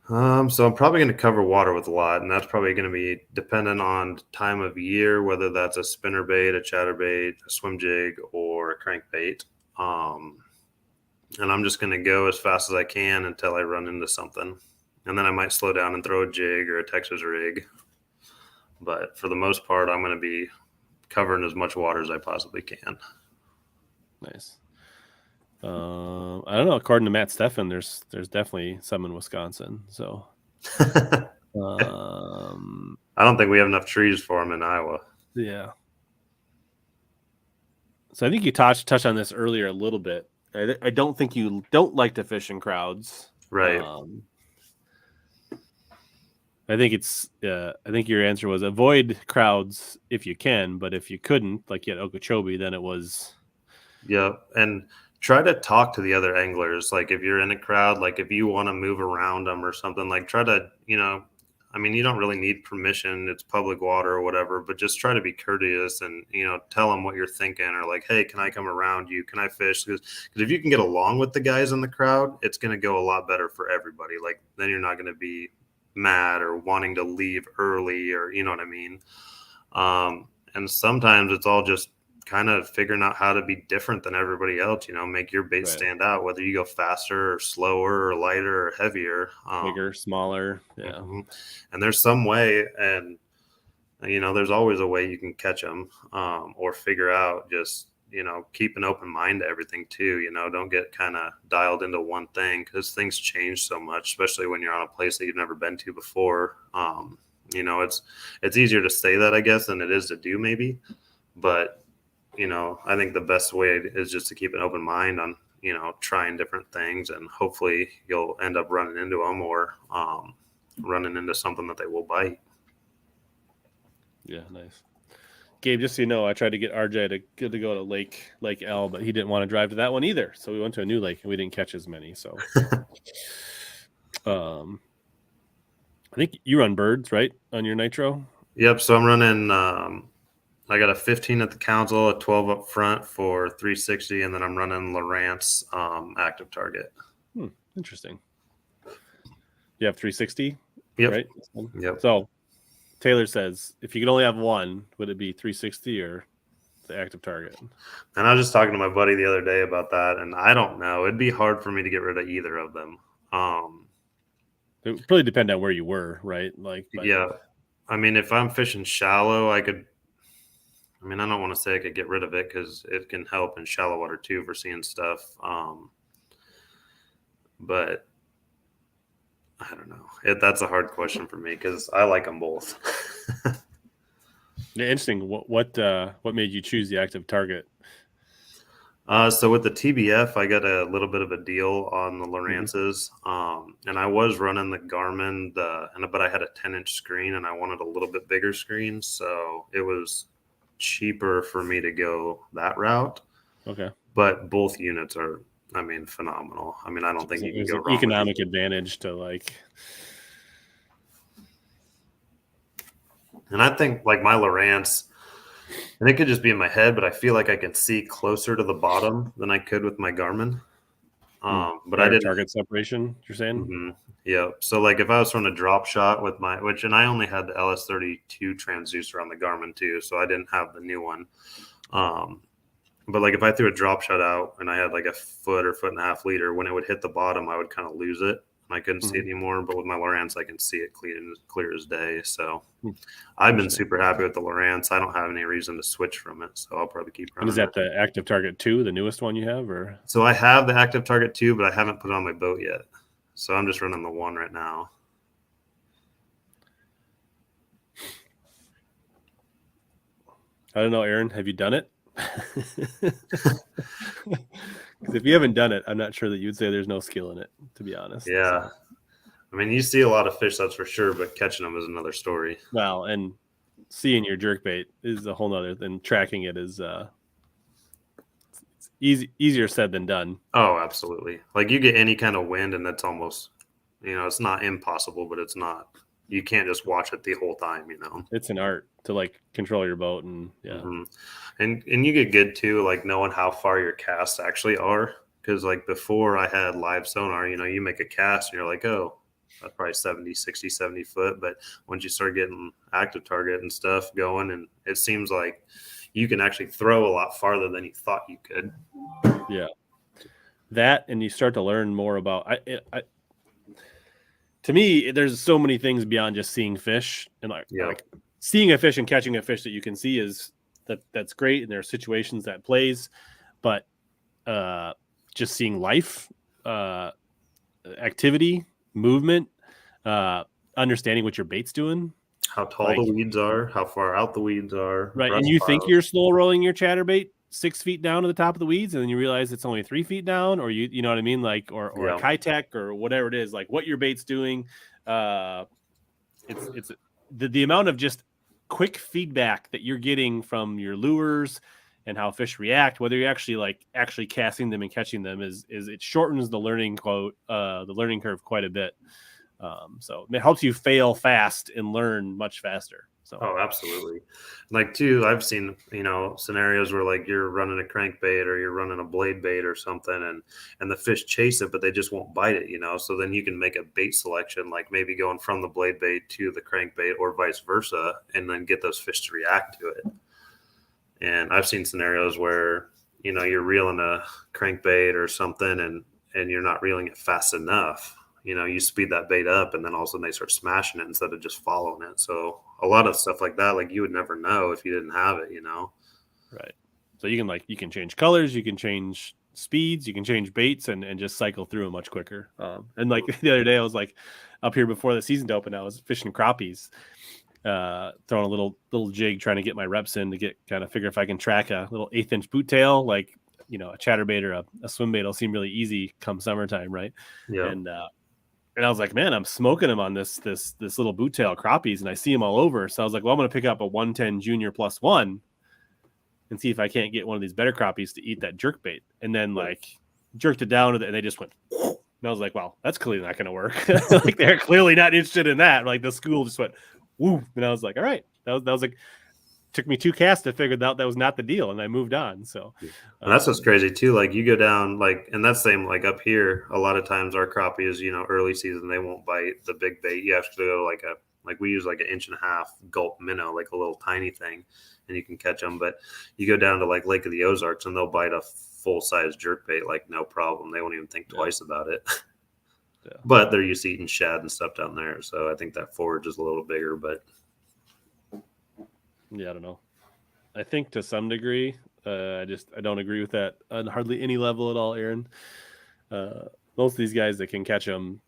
So I'm probably going to cover water with a lot, and that's probably going to be dependent on time of year, whether that's a spinner bait, a chatterbait, a swim jig, or a crankbait. And I'm just going to go as fast as I can until I run into something, and then I might slow down and throw a jig or a Texas rig. But for the most part, I'm going to be covering as much water as I possibly can. Nice. I don't know. According to Matt Steffen, there's definitely some in Wisconsin. So, I don't think we have enough trees for them in Iowa. Yeah. So I think you touched on this earlier a little bit. I don't think you don't like to fish in crowds, right? I think your answer was avoid crowds if you can, but if you couldn't, like at Okeechobee, then it was. Yep. And try to talk to the other anglers. Like if you're in a crowd, like if you want to move around them or something, like try to, I mean, you don't really need permission. It's public water or whatever, but just try to be courteous and, tell them what you're thinking, or like, hey, can I come around you? Can I fish? Because if you can get along with the guys in the crowd, it's going to go a lot better for everybody. Like then you're not going to be mad or wanting to leave early, or you know what I mean. And sometimes it's all just kind of figuring out how to be different than everybody else, make your bait stand out, whether you go faster or slower or lighter or heavier, Bigger, smaller. Yeah. And there's some way, and there's always a way you can catch them, or figure out. Just keep an open mind to everything too. Don't get kind of dialed into one thing, because things change so much, especially when you're on a place that you've never been to before. It's easier to say that, I guess, than it is to do maybe, but I think the best way is just to keep an open mind on, trying different things, and hopefully you'll end up running into them, or running into something that they will bite. Yeah, nice. Gabe, just so you know, I tried to get RJ to go to Lake L, but he didn't want to drive to that one either. So we went to a new lake and we didn't catch as many. So, I think you run birds, right, on your nitro? Yep. So I'm running. I got a 15 at the council, a 12 up front for 360, and then I'm running Lowrance active target. Interesting. You have 360? Yep. Right? Yep. So Taylor says, if you could only have one, would it be 360 or the active target? And I was just talking to my buddy the other day about that, and I don't know. It'd be hard for me to get rid of either of them. It would probably depend on where you were, right? Yeah. I mean, if I'm fishing shallow, I don't want to say I could get rid of it, because it can help in shallow water too for seeing stuff. But I don't know. That's a hard question for me, because I like them both. Yeah, interesting. What made you choose the active target? So with the TBF, I got a little bit of a deal on the Lowrances, and I was running the Garmin, but I had a 10-inch screen, and I wanted a little bit bigger screen, so it was cheaper for me to go that route. Okay. But both units are, phenomenal. I don't think you can go wrong. Economic advantage to And I think my Lowrance, and it could just be in my head, but I feel like I can see closer to the bottom than I could with my Garmin. But I did target separation, you're saying? Mm-hmm. Yeah. So if I was throwing a drop shot with and I only had the LS32 transducer on the Garmin too, so I didn't have the new one. But if I threw a drop shot out and I had a foot or foot and a half leader, when it would hit the bottom, I would kind of lose it. I couldn't see it anymore, but with my Lowrance, I can see it clear as day. So I've been super happy with the Lowrance. I don't have any reason to switch from it, so I'll probably keep running. And is that the active target 2, the newest one you have, or? So I have the active target 2, but I haven't put it on my boat yet. So I'm just running the 1 right now. I don't know, Aaron. Have you done it? Because if you haven't done it, I'm not sure that you'd say there's no skill in it, to be honest. Yeah. So. You see a lot of fish, that's for sure, but catching them is another story. Well, and seeing your jerkbait is a whole nother, and tracking it is it's easier said than done. Oh, absolutely. You get any kind of wind, and that's almost, it's not impossible, but it's not. You can't just watch it the whole time, It's an art to control your boat, and yeah. Mm-hmm. And you get good too, knowing how far your casts actually are. Because before I had live sonar, you make a cast and you're like, oh, that's probably 70, 60, 70 foot. But once you start getting active target and stuff going, and it seems like you can actually throw a lot farther than you thought you could. Yeah. That, and you start to learn more about to me, there's so many things beyond just seeing fish, and seeing a fish and catching a fish that you can see that's great. And there are situations that plays, but just seeing life, activity, movement, understanding what your bait's doing, how tall the weeds are, how far out the weeds are. Right. And you think you're slow rolling your chatterbait 6 feet down to the top of the weeds, and then you realize it's only 3 feet down, or you know what I mean? Or a Kitech or whatever it is, what your bait's doing. it's the amount of just quick feedback that you're getting from your lures and how fish react, whether you're actually casting them and catching them, is it shortens the learning curve quite a bit. So it helps you fail fast and learn much faster. So oh, absolutely. Like too, I've seen, scenarios where like you're running a crankbait or you're running a blade bait or something, and the fish chase it, but they just won't bite it, So then you can make a bait selection, like maybe going from the blade bait to the crankbait or vice versa, and then get those fish to react to it. And I've seen scenarios where, you're reeling a crankbait or something and you're not reeling it fast enough. You speed that bait up and then all of a sudden they start smashing it instead of just following it. So a lot of stuff like that, like you would never know if you didn't have it, Right. So you can change colors, you can change speeds, you can change baits and just cycle through them much quicker. And like the other day I was like up here before the season opened, I was fishing crappies, throwing a little jig, trying to get my reps in to figure if I can track a little 1/8-inch boot tail, like, a chatterbait or a swim bait will seem really easy come summertime. Right. Yeah. And I was like, man, I'm smoking them on this little boot tail crappies, and I see them all over. So I was like, well, I'm going to pick up a 110 junior +1 and see if I can't get one of these better crappies to eat that jerk bait. And then like jerked it down, and they just went. And I was like, well, that's clearly not going to work. Like they're clearly not interested in that. Like the school just went, woo. And I was like, all right, that was like, took me 2 casts to figure out that was not the deal, and I moved on. So and that's what's crazy too. Like you go down, like, and that's same like up here. A lot of times our crappie is, early season, they won't bite the big bait. You have to go like we use like 1.5 inch gulp minnow, like a little tiny thing, and you can catch them. But you go down to like Lake of the Ozarks and they'll bite a full size jerk bait like no problem. They won't even think twice about it. Yeah. But they're used to eating shad and stuff down there, so I think that forage is a little bigger. But yeah, I don't know. I think to some degree, I don't agree with that on hardly any level at all, Aaron. Most of these guys that can catch them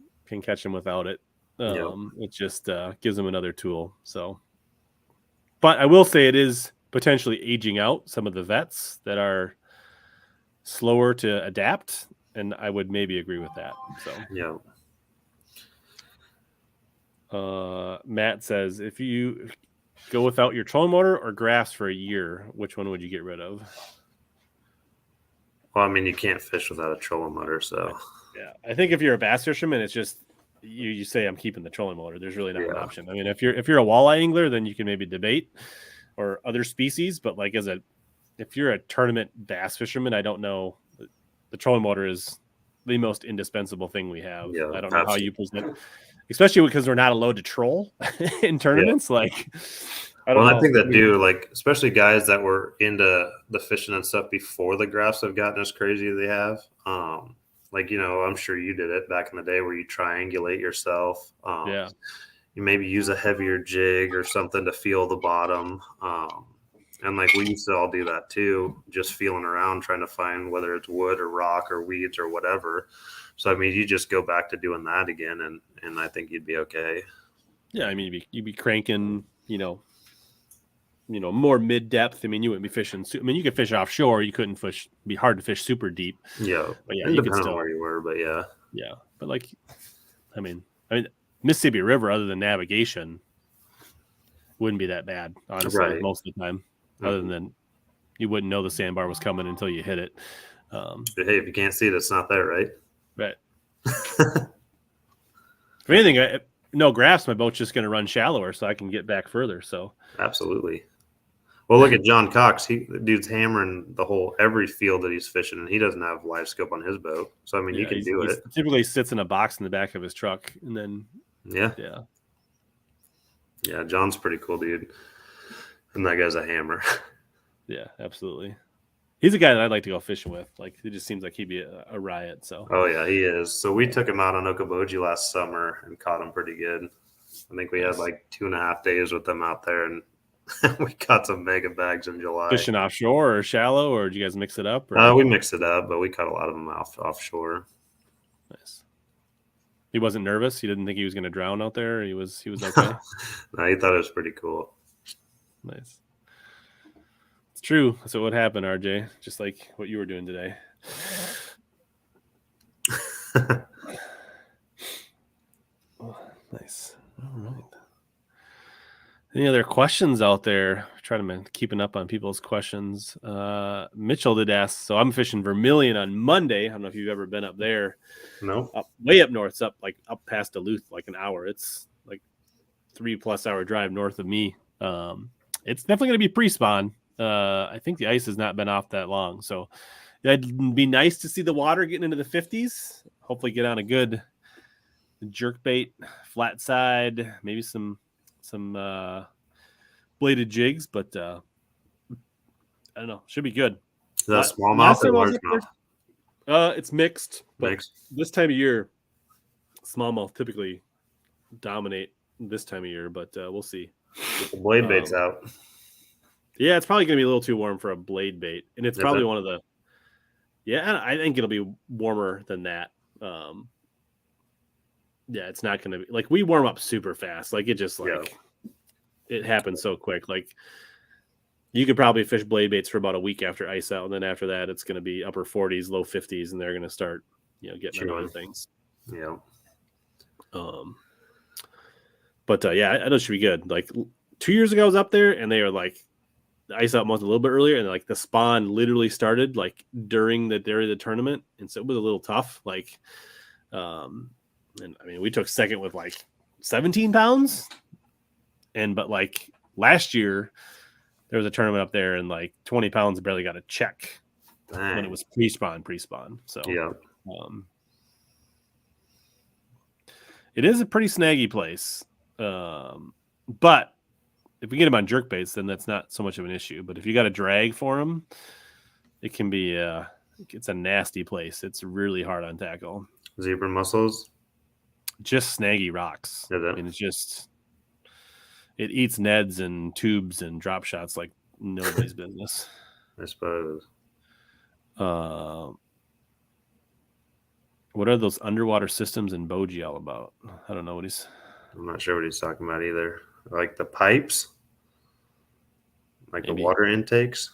without it. It just gives them another tool. So, but I will say it is potentially aging out some of the vets that are slower to adapt, and I would maybe agree with that. So yeah. Matt says, if you go without your trolling motor or graphs for a year, which one would you get rid of? Well, I mean, you can't fish without a trolling motor, so yeah. I think if you're a bass fisherman, it's just you say I'm keeping the trolling motor. There's really not an option. I mean, if you're a walleye angler, then you can maybe debate or other species, but like if you're a tournament bass fisherman, I don't know. The trolling motor is the most indispensable thing we have. Yeah, I don't know how you present, especially because we're not allowed to troll in tournaments. Like, I think that like, especially guys that were into the fishing and stuff before the graphs have gotten as crazy as they have. Like, I'm sure you did it back in the day where you triangulate yourself. You maybe use a heavier jig or something to feel the bottom. And like we used to all do that too, just feeling around, trying to find whether it's wood or rock or weeds or whatever. So, I mean, you just go back to doing that again, and I think you'd be okay. Yeah, I mean, you'd be cranking, more mid-depth. I mean, you wouldn't be fishing. I mean, you could fish offshore. You couldn't fish. It'd be hard to fish super deep. Yeah, but yeah, you could still where you were, but yeah. Yeah, but like, I mean, Mississippi River, other than navigation, wouldn't be that bad, honestly, most of the time. Other than you wouldn't know the sandbar was coming until you hit it. But hey, if you can't see it, it's not there, right? Right. If anything, no graphs, my boat's just going to run shallower so I can get back further. So absolutely. Well, look at John Cox. The dude's hammering every field that he's fishing, and he doesn't have live scope on his boat. So, I mean, you can do it. Typically sits in a box in the back of his truck, and then yeah. John's pretty cool, dude. And that guy's a hammer. Yeah, absolutely. He's a guy that I'd like to go fishing with. Like, it just seems like he'd be a riot. So. Oh yeah, he is. So we took him out on Okoboji last summer and caught him pretty good. I think we had like 2.5 days with them out there, and we caught some mega bags in July. Fishing offshore or shallow, or did you guys mix it up? We mixed it up, but we caught a lot of them offshore. Nice. He wasn't nervous. He didn't think he was going to drown out there. He was okay. No, he thought it was pretty cool. Nice. It's true. That's what would happen, RJ. Just like what you were doing today. Oh, nice. All right. Any other questions out there? Trying to keeping up on people's questions. Mitchell did ask. So I'm fishing Vermilion on Monday. I don't know if you've ever been up there. No. Way up north. It's up past Duluth, like an hour. It's like 3+ hour drive north of me. It's definitely going to be pre-spawn. I think the ice has not been off that long, so it'd be nice to see the water getting into the 50s. Hopefully, get on a good jerk bait, flat side, maybe some bladed jigs, but I don't know. Should be good. Is that smallmouth or largemouth? It's mixed. Mixed. This time of year, smallmouth typically dominate this time of year, but we'll see. Get the blade bait's out. Yeah, it's probably going to be a little too warm for a blade bait, and it's probably one of the. Yeah, I think it'll be warmer than that. Yeah, it's not going to be like we warm up super fast. Like it just it happens so quick. Like you could probably fish blade baits for about a week after ice out, and then after that, it's going to be upper 40s, low 50s, and they're going to start, getting into other things. Yeah. But yeah, I know it should be good. Like 2 years ago, I was up there, and they were like the ice out month a little bit earlier, and like the spawn literally started like during the tournament, and so it was a little tough. Like, and I mean, we took second with like 17 pounds, but like last year there was a tournament up there, and like 20 pounds barely got a check when it was pre-spawn. So yeah. It is a pretty snaggy place. But if we get them on jerk baits, then that's not so much of an issue. But if you got a drag for them, it can be it's a nasty place. It's really hard on tackle. Zebra mussels? Just snaggy rocks. Is it? I mean, it eats neds and tubes and drop shots like nobody's business. I suppose. What are those underwater systems in Boji all about? I don't know what I'm not sure what he's talking about either. Like the pipes? Like maybe. The water intakes?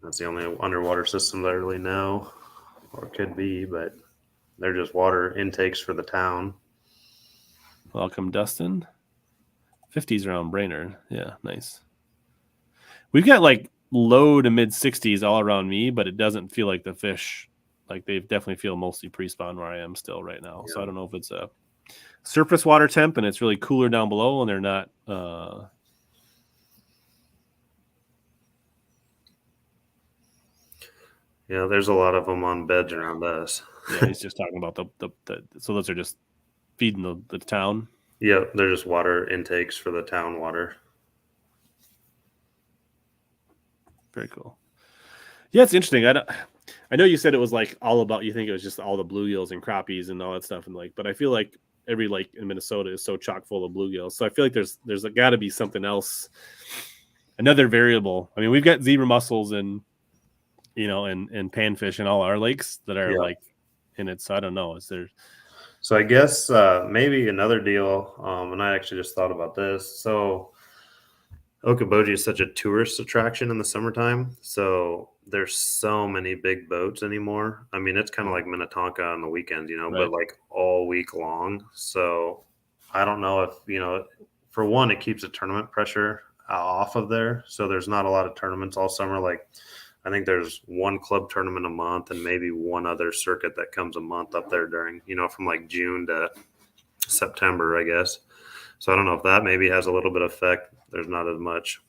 That's the only underwater system that I really know, or could be, but they're just water intakes for the town. Welcome, Dustin. 50s around Brainerd. Yeah, nice. We've got like low to mid 60s all around me, but it doesn't feel like the fish, like they definitely feel mostly pre-spawn where I am still right now. Yeah. So I don't know if it's a surface water temp and it's really cooler down below and they're not. Yeah, there's a lot of them on beds around us. Yeah, he's just talking about the so those are just feeding the town. Yeah, they're just water intakes for the town water. Very cool. Yeah, it's interesting. I know you said it was like all about, you think it was just all the bluegills and crappies and all that stuff, and like, but I feel like every lake in Minnesota is so chock full of bluegills. So I feel like there's got to be something else, another variable. I mean, we've got zebra mussels and and panfish in all our lakes that are like in it. So I don't know. Is there? So I guess maybe another deal. And I actually just thought about this. So Okoboji is such a tourist attraction in the summertime. So there's so many big boats anymore. I mean, it's kind of like Minnetonka on the weekends, right. But like all week long. So I don't know if, for one, it keeps the tournament pressure off of there. So there's not a lot of tournaments all summer. Like I think there's one club tournament a month and maybe one other circuit that comes a month up there during, from like June to September, I guess. So I don't know if that maybe has a little bit of effect. There's not as much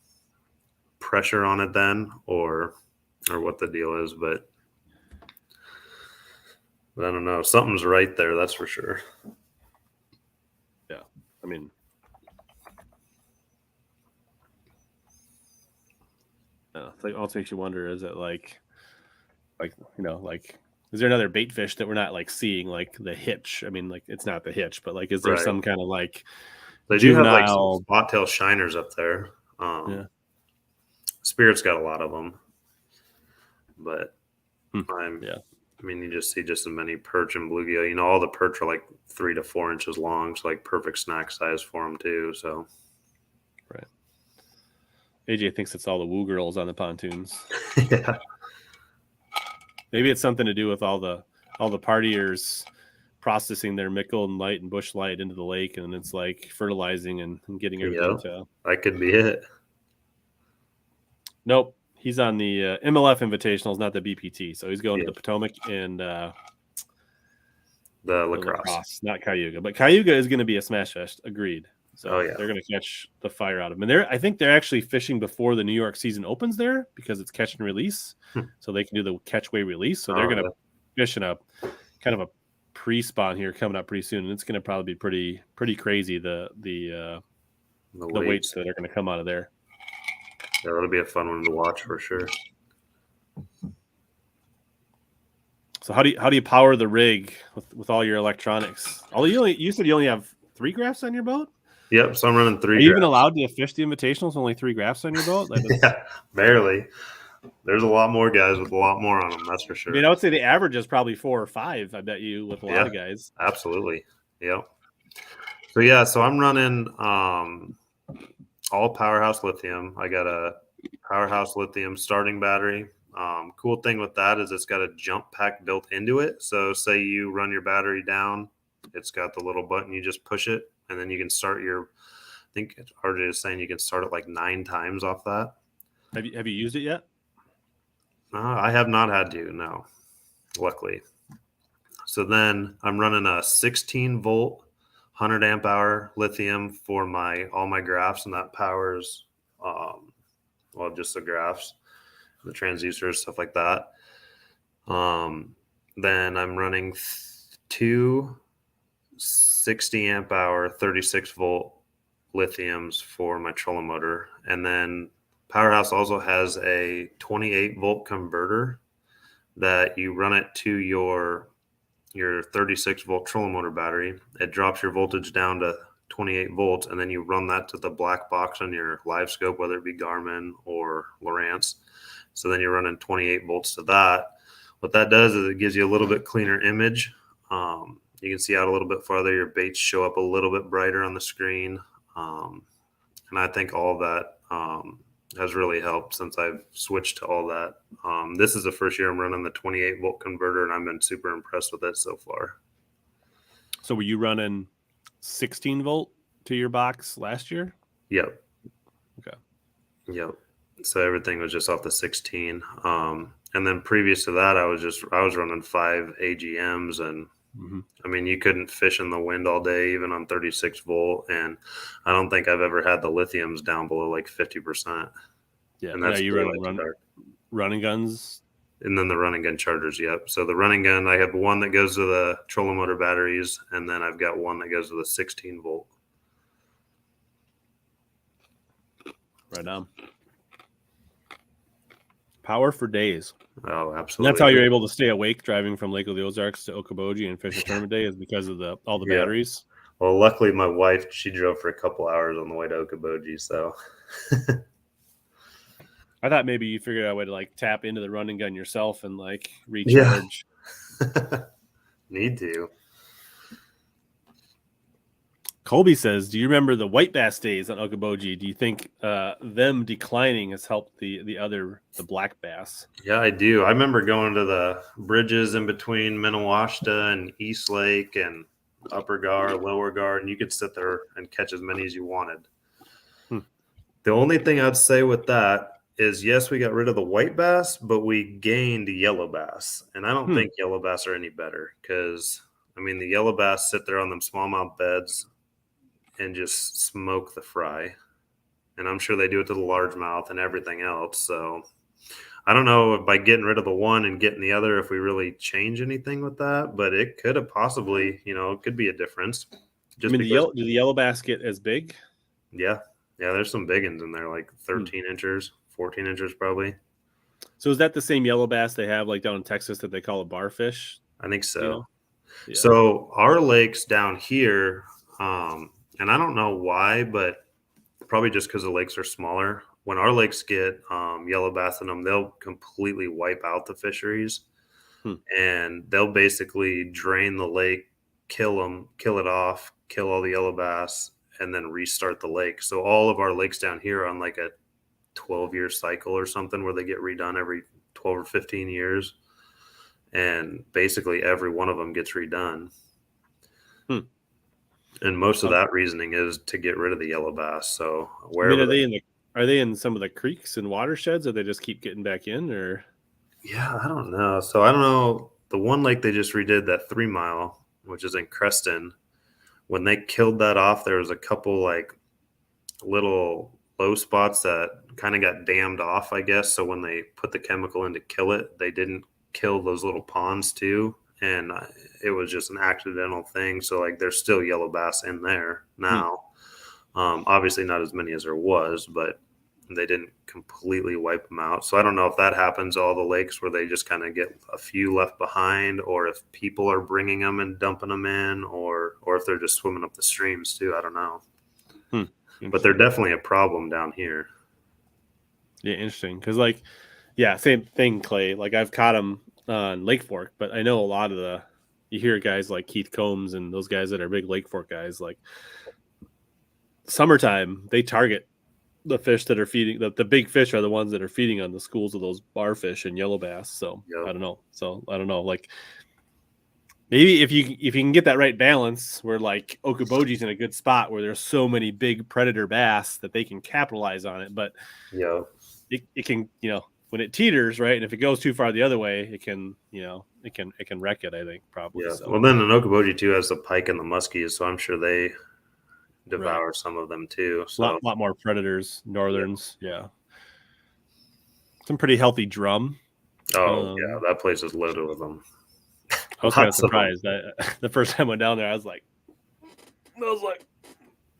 pressure on it then, or what the deal is, but I don't know. Something's right there, that's for sure. Yeah, I mean, it's like also makes you wonder: is it like is there another bait fish that we're not like seeing, like the hitch? I mean, like it's not the hitch, but like is there some kind of like they do have like some spot-tail shiners up there. Yeah. Spirit's got a lot of them, but yeah. I mean, you just see just as many perch and bluegill. All the perch are like 3 to 4 inches long, so like perfect snack size for them too. So, right. AJ thinks it's all the woo girls on the pontoons. Yeah. Maybe it's something to do with all the partiers processing their Mickle and light and bush light into the lake, and it's like fertilizing and getting everything to. That could be it. Nope, he's on the MLF Invitationals, not the BPT. So he's going to the Potomac and the lacrosse, not Cayuga. But Cayuga is going to be a smash fest. Agreed. So they're going to catch the fire out of them. And I think they're actually fishing before the New York season opens there because it's catch and release. So they can do the catch, weigh, release. So they're going to fish in a kind of a pre-spawn here coming up pretty soon. And it's going to probably be pretty crazy, the weights that are going to come out of there. Yeah, that'll be a fun one to watch for sure. So how do you power the rig with all your electronics? You said you only have 3 graphs on your boat? Yep, so I'm running 3 Are you even allowed to fish the Invitationals with only 3 graphs on your boat? Yeah, barely. There's a lot more guys with a lot more on them, that's for sure. I mean, I would say the average is probably 4 or 5, I bet you, with a lot of guys. Absolutely. Yep. So I'm running all Powerhouse lithium. I got a Powerhouse lithium starting battery. Cool thing with that is it's got a jump pack built into it. So say you run your battery down, it's got the little button, you just push it, and then you can start I think RJ is saying you can start it like 9 times off that. Have you used it yet? I have not had to, no, luckily. So then I'm running a 16 volt, 100 amp hour lithium for all my graphs, and that powers, just the graphs, the transducers, stuff like that. Then I'm running 2 60 amp hour, 36 volt lithiums for my trolling motor. And then Powerhouse also has a 28 volt converter that you run it to your 36 volt trolling motor battery. It drops your voltage down to 28 volts, and then you run that to the black box on your live scope, whether it be Garmin or Lowrance. So then you're running 28 volts to that. What that does is it gives you a little bit cleaner image. You can see out a little bit farther. Your baits show up a little bit brighter on the screen. And I think all of that has really helped since I've switched to all that. This is the first year I'm running the 28 volt converter, and I've been super impressed with it so far. So were you running 16 volt to your box last year? Yep. Okay. Yep. So everything was just off the 16. And then previous to that, I was running 5 AGMs, and I mean, you couldn't fish in the wind all day, even on 36 volt. And I don't think I've ever had the lithiums down below like 50%. Yeah. And that's you running guns? And then the running gun chargers. Yep. So the running gun, I have one that goes to the trolling motor batteries, and then I've got one that goes to the 16 volt. Right on. Power for days. Oh, absolutely. And that's how you're able to stay awake driving from Lake of the Ozarks to Okoboji and fish a tournament day, is because of all the batteries. Well, luckily my wife, she drove for a couple hours on the way to Okoboji, so I thought maybe you figured out a way to like tap into the running gun yourself and like recharge. Yeah. Need to. Colby says, do you remember the white bass days on Okoboji? Do you think them declining has helped the black bass? Yeah, I do. I remember going to the bridges in between Minnewaska and East Lake and Upper Gar, Lower Gar, and you could sit there and catch as many as you wanted. The only thing I'd say with that is, yes, we got rid of the white bass, but we gained yellow bass. And I don't think yellow bass are any better because, I mean, the yellow bass sit there on them smallmouth beds and just smoke the fry. And I'm sure they do it to the largemouth and everything else. So I don't know if by getting rid of the one and getting the other, if we really change anything with that, but it could have possibly, it could be a difference. Do the yellow bass get as big? Yeah. Yeah, there's some big ones in there, like 13 inches, 14 inches probably. So is that the same yellow bass they have like down in Texas that they call a barfish? I think so. You know? Yeah. So our lakes down here, and I don't know why, but probably just because the lakes are smaller. When our lakes get yellow bass in them, they'll completely wipe out the fisheries. And they'll basically drain the lake, kill it off, kill all the yellow bass, and then restart the lake. So all of our lakes down here are on like a 12-year cycle or something where they get redone every 12 or 15 years. And basically every one of them gets redone. Hmm. And most of that reasoning is to get rid of the yellow bass. So I wherever mean, are they in some of the creeks and watersheds, or they just keep getting back in? Or yeah, I don't know. So I don't know. The one lake they just redid, that 3 Mile, which is in Creston, when they killed that off, there was a couple like little low spots that kind of got dammed off, I guess. So when they put the chemical in to kill it, they didn't kill those little ponds too. And it was just an accidental thing. So like there's still yellow bass in there now. Obviously not as many as there was, but they didn't completely wipe them out. So I don't know if that happens all the lakes where they just kind of get a few left behind, or if people are bringing them and dumping them in, or if they're just swimming up the streams too. I don't know. But they're definitely a problem down here. Yeah, interesting. Because like, yeah, same thing, Clay. Like I've caught them on Lake Fork, but I know a lot of you hear guys like Keith Combs and those guys that are big Lake Fork guys, like summertime, they target the fish that are feeding. The big fish are the ones that are feeding on the schools of those barfish and yellow bass. So Yep. I don't know. Like maybe if you can get that right balance where like Okoboji's in a good spot where there's so many big predator bass that they can capitalize on it. But Yeah. it can, when it teeters, right, and if it goes too far the other way, it can wreck it, I think, probably. Yeah. So. Well, then an Okoboji too has the pike and the muskies, so I'm sure they devour some of them too. So lot more predators, northerns, yeah. Some pretty healthy drum. yeah, that place is loaded with them. I was kind of surprised that the first time I went down there, I was like,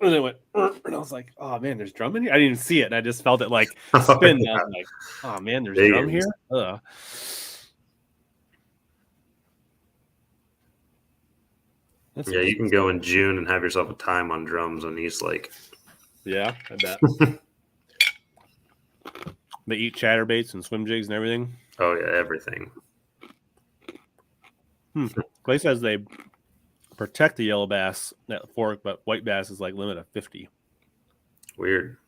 and then went, and I was like, oh man, there's drum in here. I didn't even see it. And I just felt it like spin. I was like, oh man, there's drum here. Yeah, you can go in June and have yourself a time on drums on East Lake. Yeah, I bet. They eat chatterbaits and swim jigs and everything. Oh yeah, everything. Clay says they protect the yellow bass at Fork, but white bass is like limit of 50. Weird.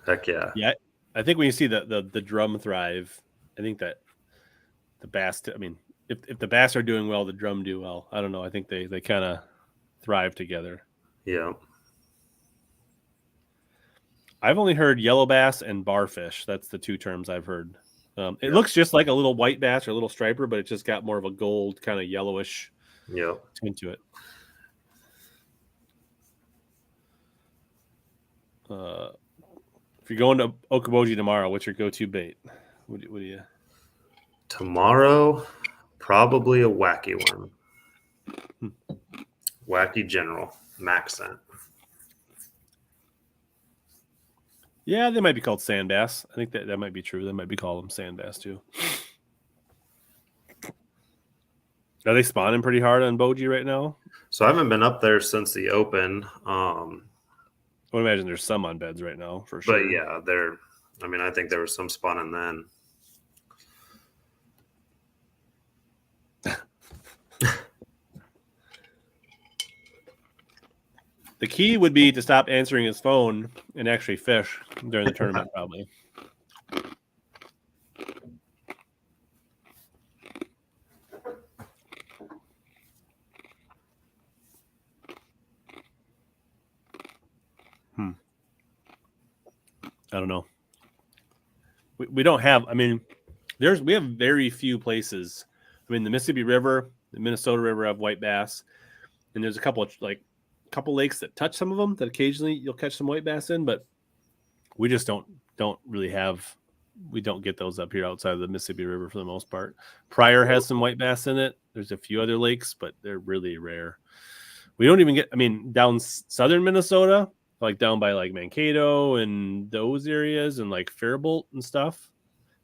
Heck yeah. Yeah, I think when you see the drum thrive, I think that the bass. I mean, if the bass are doing well, the drum do well. I don't know. I think they kind of thrive together. Yeah. I've only heard yellow bass and barfish. That's the two terms I've heard. It looks just like a little white bass or a little striper, but it just got more of a gold kind of yellowish tint to it. If you're going to Okoboji tomorrow, what's your go-to bait? What do you? Tomorrow, probably a wacky one. Wacky General max scent. Yeah, they might be called sand bass. I think that might be true. They might be called them sand bass too. Are they spawning pretty hard on Boji right now? So I haven't been up there since the Open. I would imagine there's some on beds right now for sure. But yeah, I think there was some spawning then. The key would be to stop answering his phone and actually fish during the tournament, probably. I don't know. We don't have. I mean, we have very few places. I mean, the Mississippi River, the Minnesota River have white bass, and there's a couple lakes that touch some of them that occasionally you'll catch some white bass in, but we just don't really have. We don't get those up here outside of the Mississippi River for the most part. Pryor has some white bass in it. There's a few other lakes, but they're really rare. We don't even get. I mean, down southern Minnesota, like down by like Mankato and those areas, and like Faribault and stuff,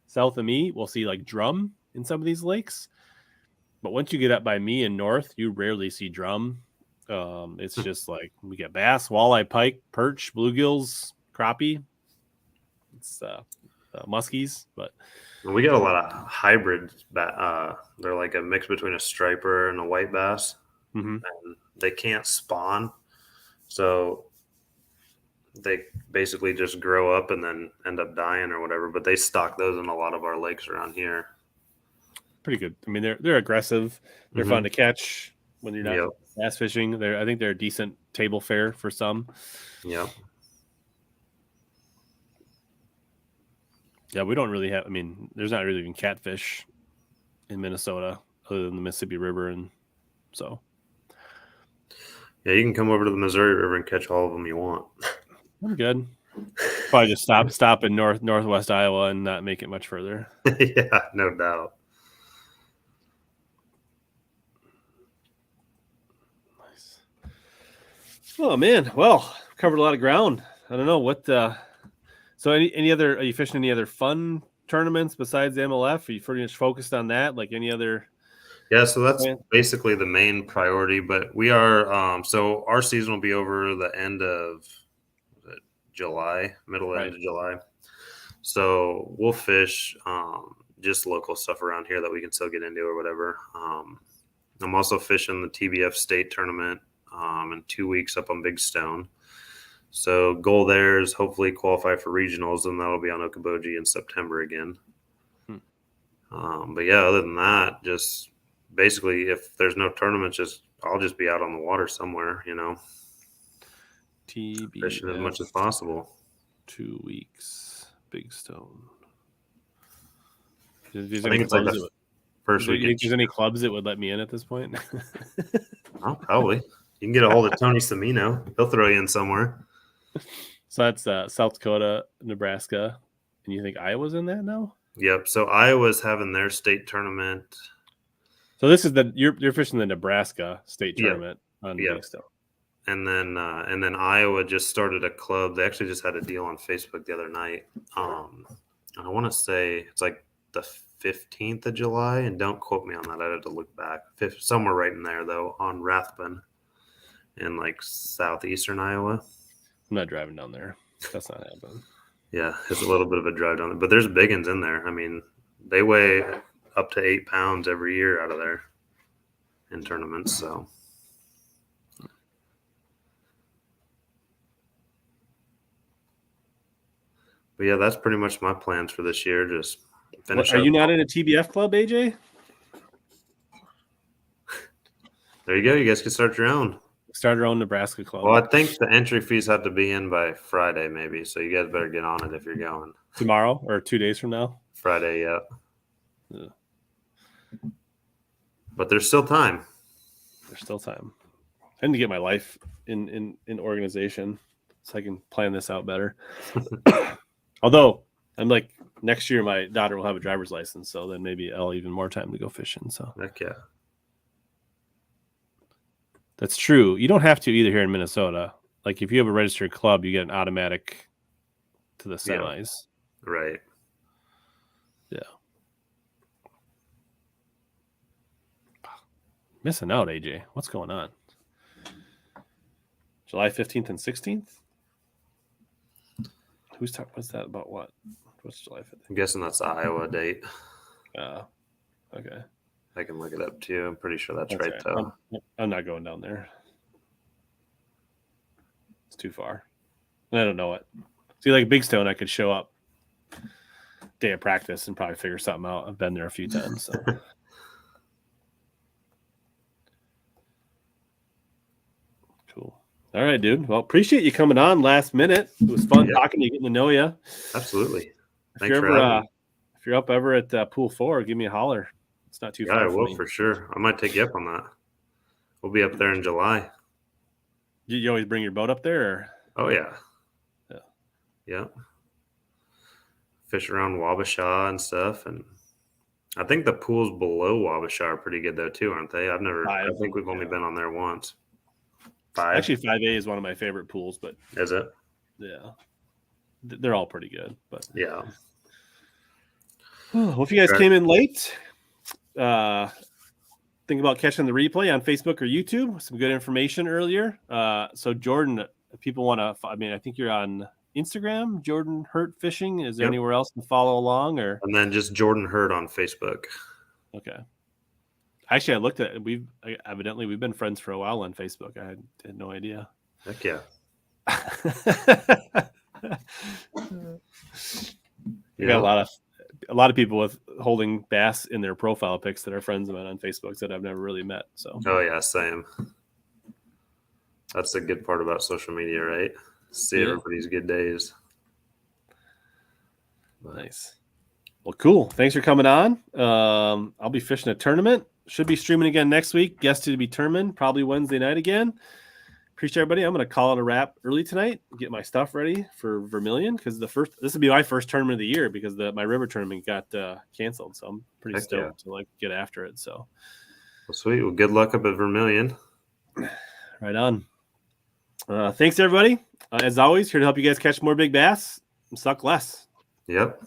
south of me, we'll see like drum in some of these lakes. But once you get up by me and north, you rarely see drum. It's just like we get bass, walleye, pike, perch, bluegills, crappie. It's muskies, but we get a lot of hybrid. They're like a mix between a striper and a white bass, and they can't spawn. So they basically just grow up and then end up dying or whatever. But they stock those in a lot of our lakes around here. Pretty good. I mean, they're aggressive. They're fun to catch when you're not bass fishing. I think they're a decent table fare for some. Yep. Yeah, we don't really have. I mean, there's not really even catfish in Minnesota other than the Mississippi River, and so. Yeah, you can come over to the Missouri River and catch all of them you want. I'm good. Probably just stop in northwest Iowa and not make it much further. Yeah, no doubt. Nice. Oh man, well, covered a lot of ground. I don't know what. So any other? Are you fishing any other fun tournaments besides the MLF? Are you pretty much focused on that? Like any other? Yeah, so that's basically the main priority. But we are so our season will be over the end of July, middle end of July. So we'll fish just local stuff around here that we can still get into or whatever. I'm also fishing the TBF state tournament in 2 weeks up on Big Stone. So goal there is hopefully qualify for regionals, and that'll be on Okoboji in September again. But yeah, other than that, just basically if there's no tournaments, I'll just be out on the water somewhere, TBF fishing as much as possible. 2 weeks, Big Stone. I think it's like the first week. Do you think there's any clubs that would let me in at this point? Oh, probably. You can get a hold of Tony Semino. He'll throw you in somewhere. So that's South Dakota, Nebraska, and you think Iowa's in that now? Yep. So Iowa's having their state tournament. So this is you're fishing the Nebraska state tournament on Big Stone. And then Iowa just started a club. They actually just had a deal on Facebook the other night. I want to say it's like the 15th of July, and don't quote me on that. I'd have to look back. Somewhere right in there though, on Rathbun in like southeastern Iowa. I'm not driving down there. That's not happening. Yeah, it's a little bit of a drive down there, but there's big ones in there. I mean, they weigh up to 8 pounds every year out of there in tournaments. So. But yeah, that's pretty much my plans for this year. Just finish. Are you not in a TBF club, AJ? There you go. You guys can start your own. Start your own Nebraska club. Well, I think the entry fees have to be in by Friday, maybe. So you guys better get on it if you're going. Tomorrow or 2 days from now? Friday, yeah. But there's still time. There's still time. I need to get my life in organization so I can plan this out better. Although I'm like next year, my daughter will have a driver's license, so then maybe I'll even more time to go fishing. So heck yeah, that's true. You don't have to either here in Minnesota. Like if you have a registered club, you get an automatic to the semis. Yeah. Right. Yeah. Missing out, AJ. What's going on? July 15th and 16th? Who's talking? What's that about? What? What's July 15th? I'm guessing that's the Iowa date. Okay. I can look it up too. I'm pretty sure that's right, though. I'm not going down there. It's too far. I don't know it. See, like Big Stone, I could show up day of practice and probably figure something out. I've been there a few times. So. Cool. All right, dude. Well, appreciate you coming on last minute. It was fun talking to you, getting to know you. Absolutely. If you're up ever at Pool 4, give me a holler. It's not too far. Yeah, I will for sure. I might take you up on that. We'll be up there in July. You always bring your boat up there? Or? Oh, yeah. Yeah. Fish around Wabasha and stuff. And I think the pools below Wabasha are pretty good, though, too, aren't they? I think we've only been on there once. 5. Actually, 5A is one of my favorite pools, but is it? Yeah. They're all pretty good, but yeah. Well, if you guys came in late, think about catching the replay on Facebook or YouTube. Some good information earlier. So Jordan, if people want to, I think you're on Instagram, Jordan Hirt Fishing. Is there anywhere else to follow along, or? And then just Jordan Hirt on Facebook. Okay. Actually, I looked at it. We've been friends for a while on Facebook. I had no idea. Heck yeah. I got a lot of people with holding bass in their profile pics that are friends of mine on Facebook that I've never really met. So Oh yeah, same. That's the good part about social media, right? See everybody's good days. Nice. Well, cool. Thanks for coming on. I'll be fishing a tournament. Should be streaming again next week. Guest to be determined. Probably Wednesday night again. Appreciate everybody. I'm going to call it a wrap early tonight. Get my stuff ready for Vermilion because this will be my first tournament of the year because my river tournament got canceled. So I'm pretty stoked to get after it. So, well, sweet. Well, good luck up at Vermilion. Right on. Thanks everybody. As always, here to help you guys catch more big bass and suck less. Yep.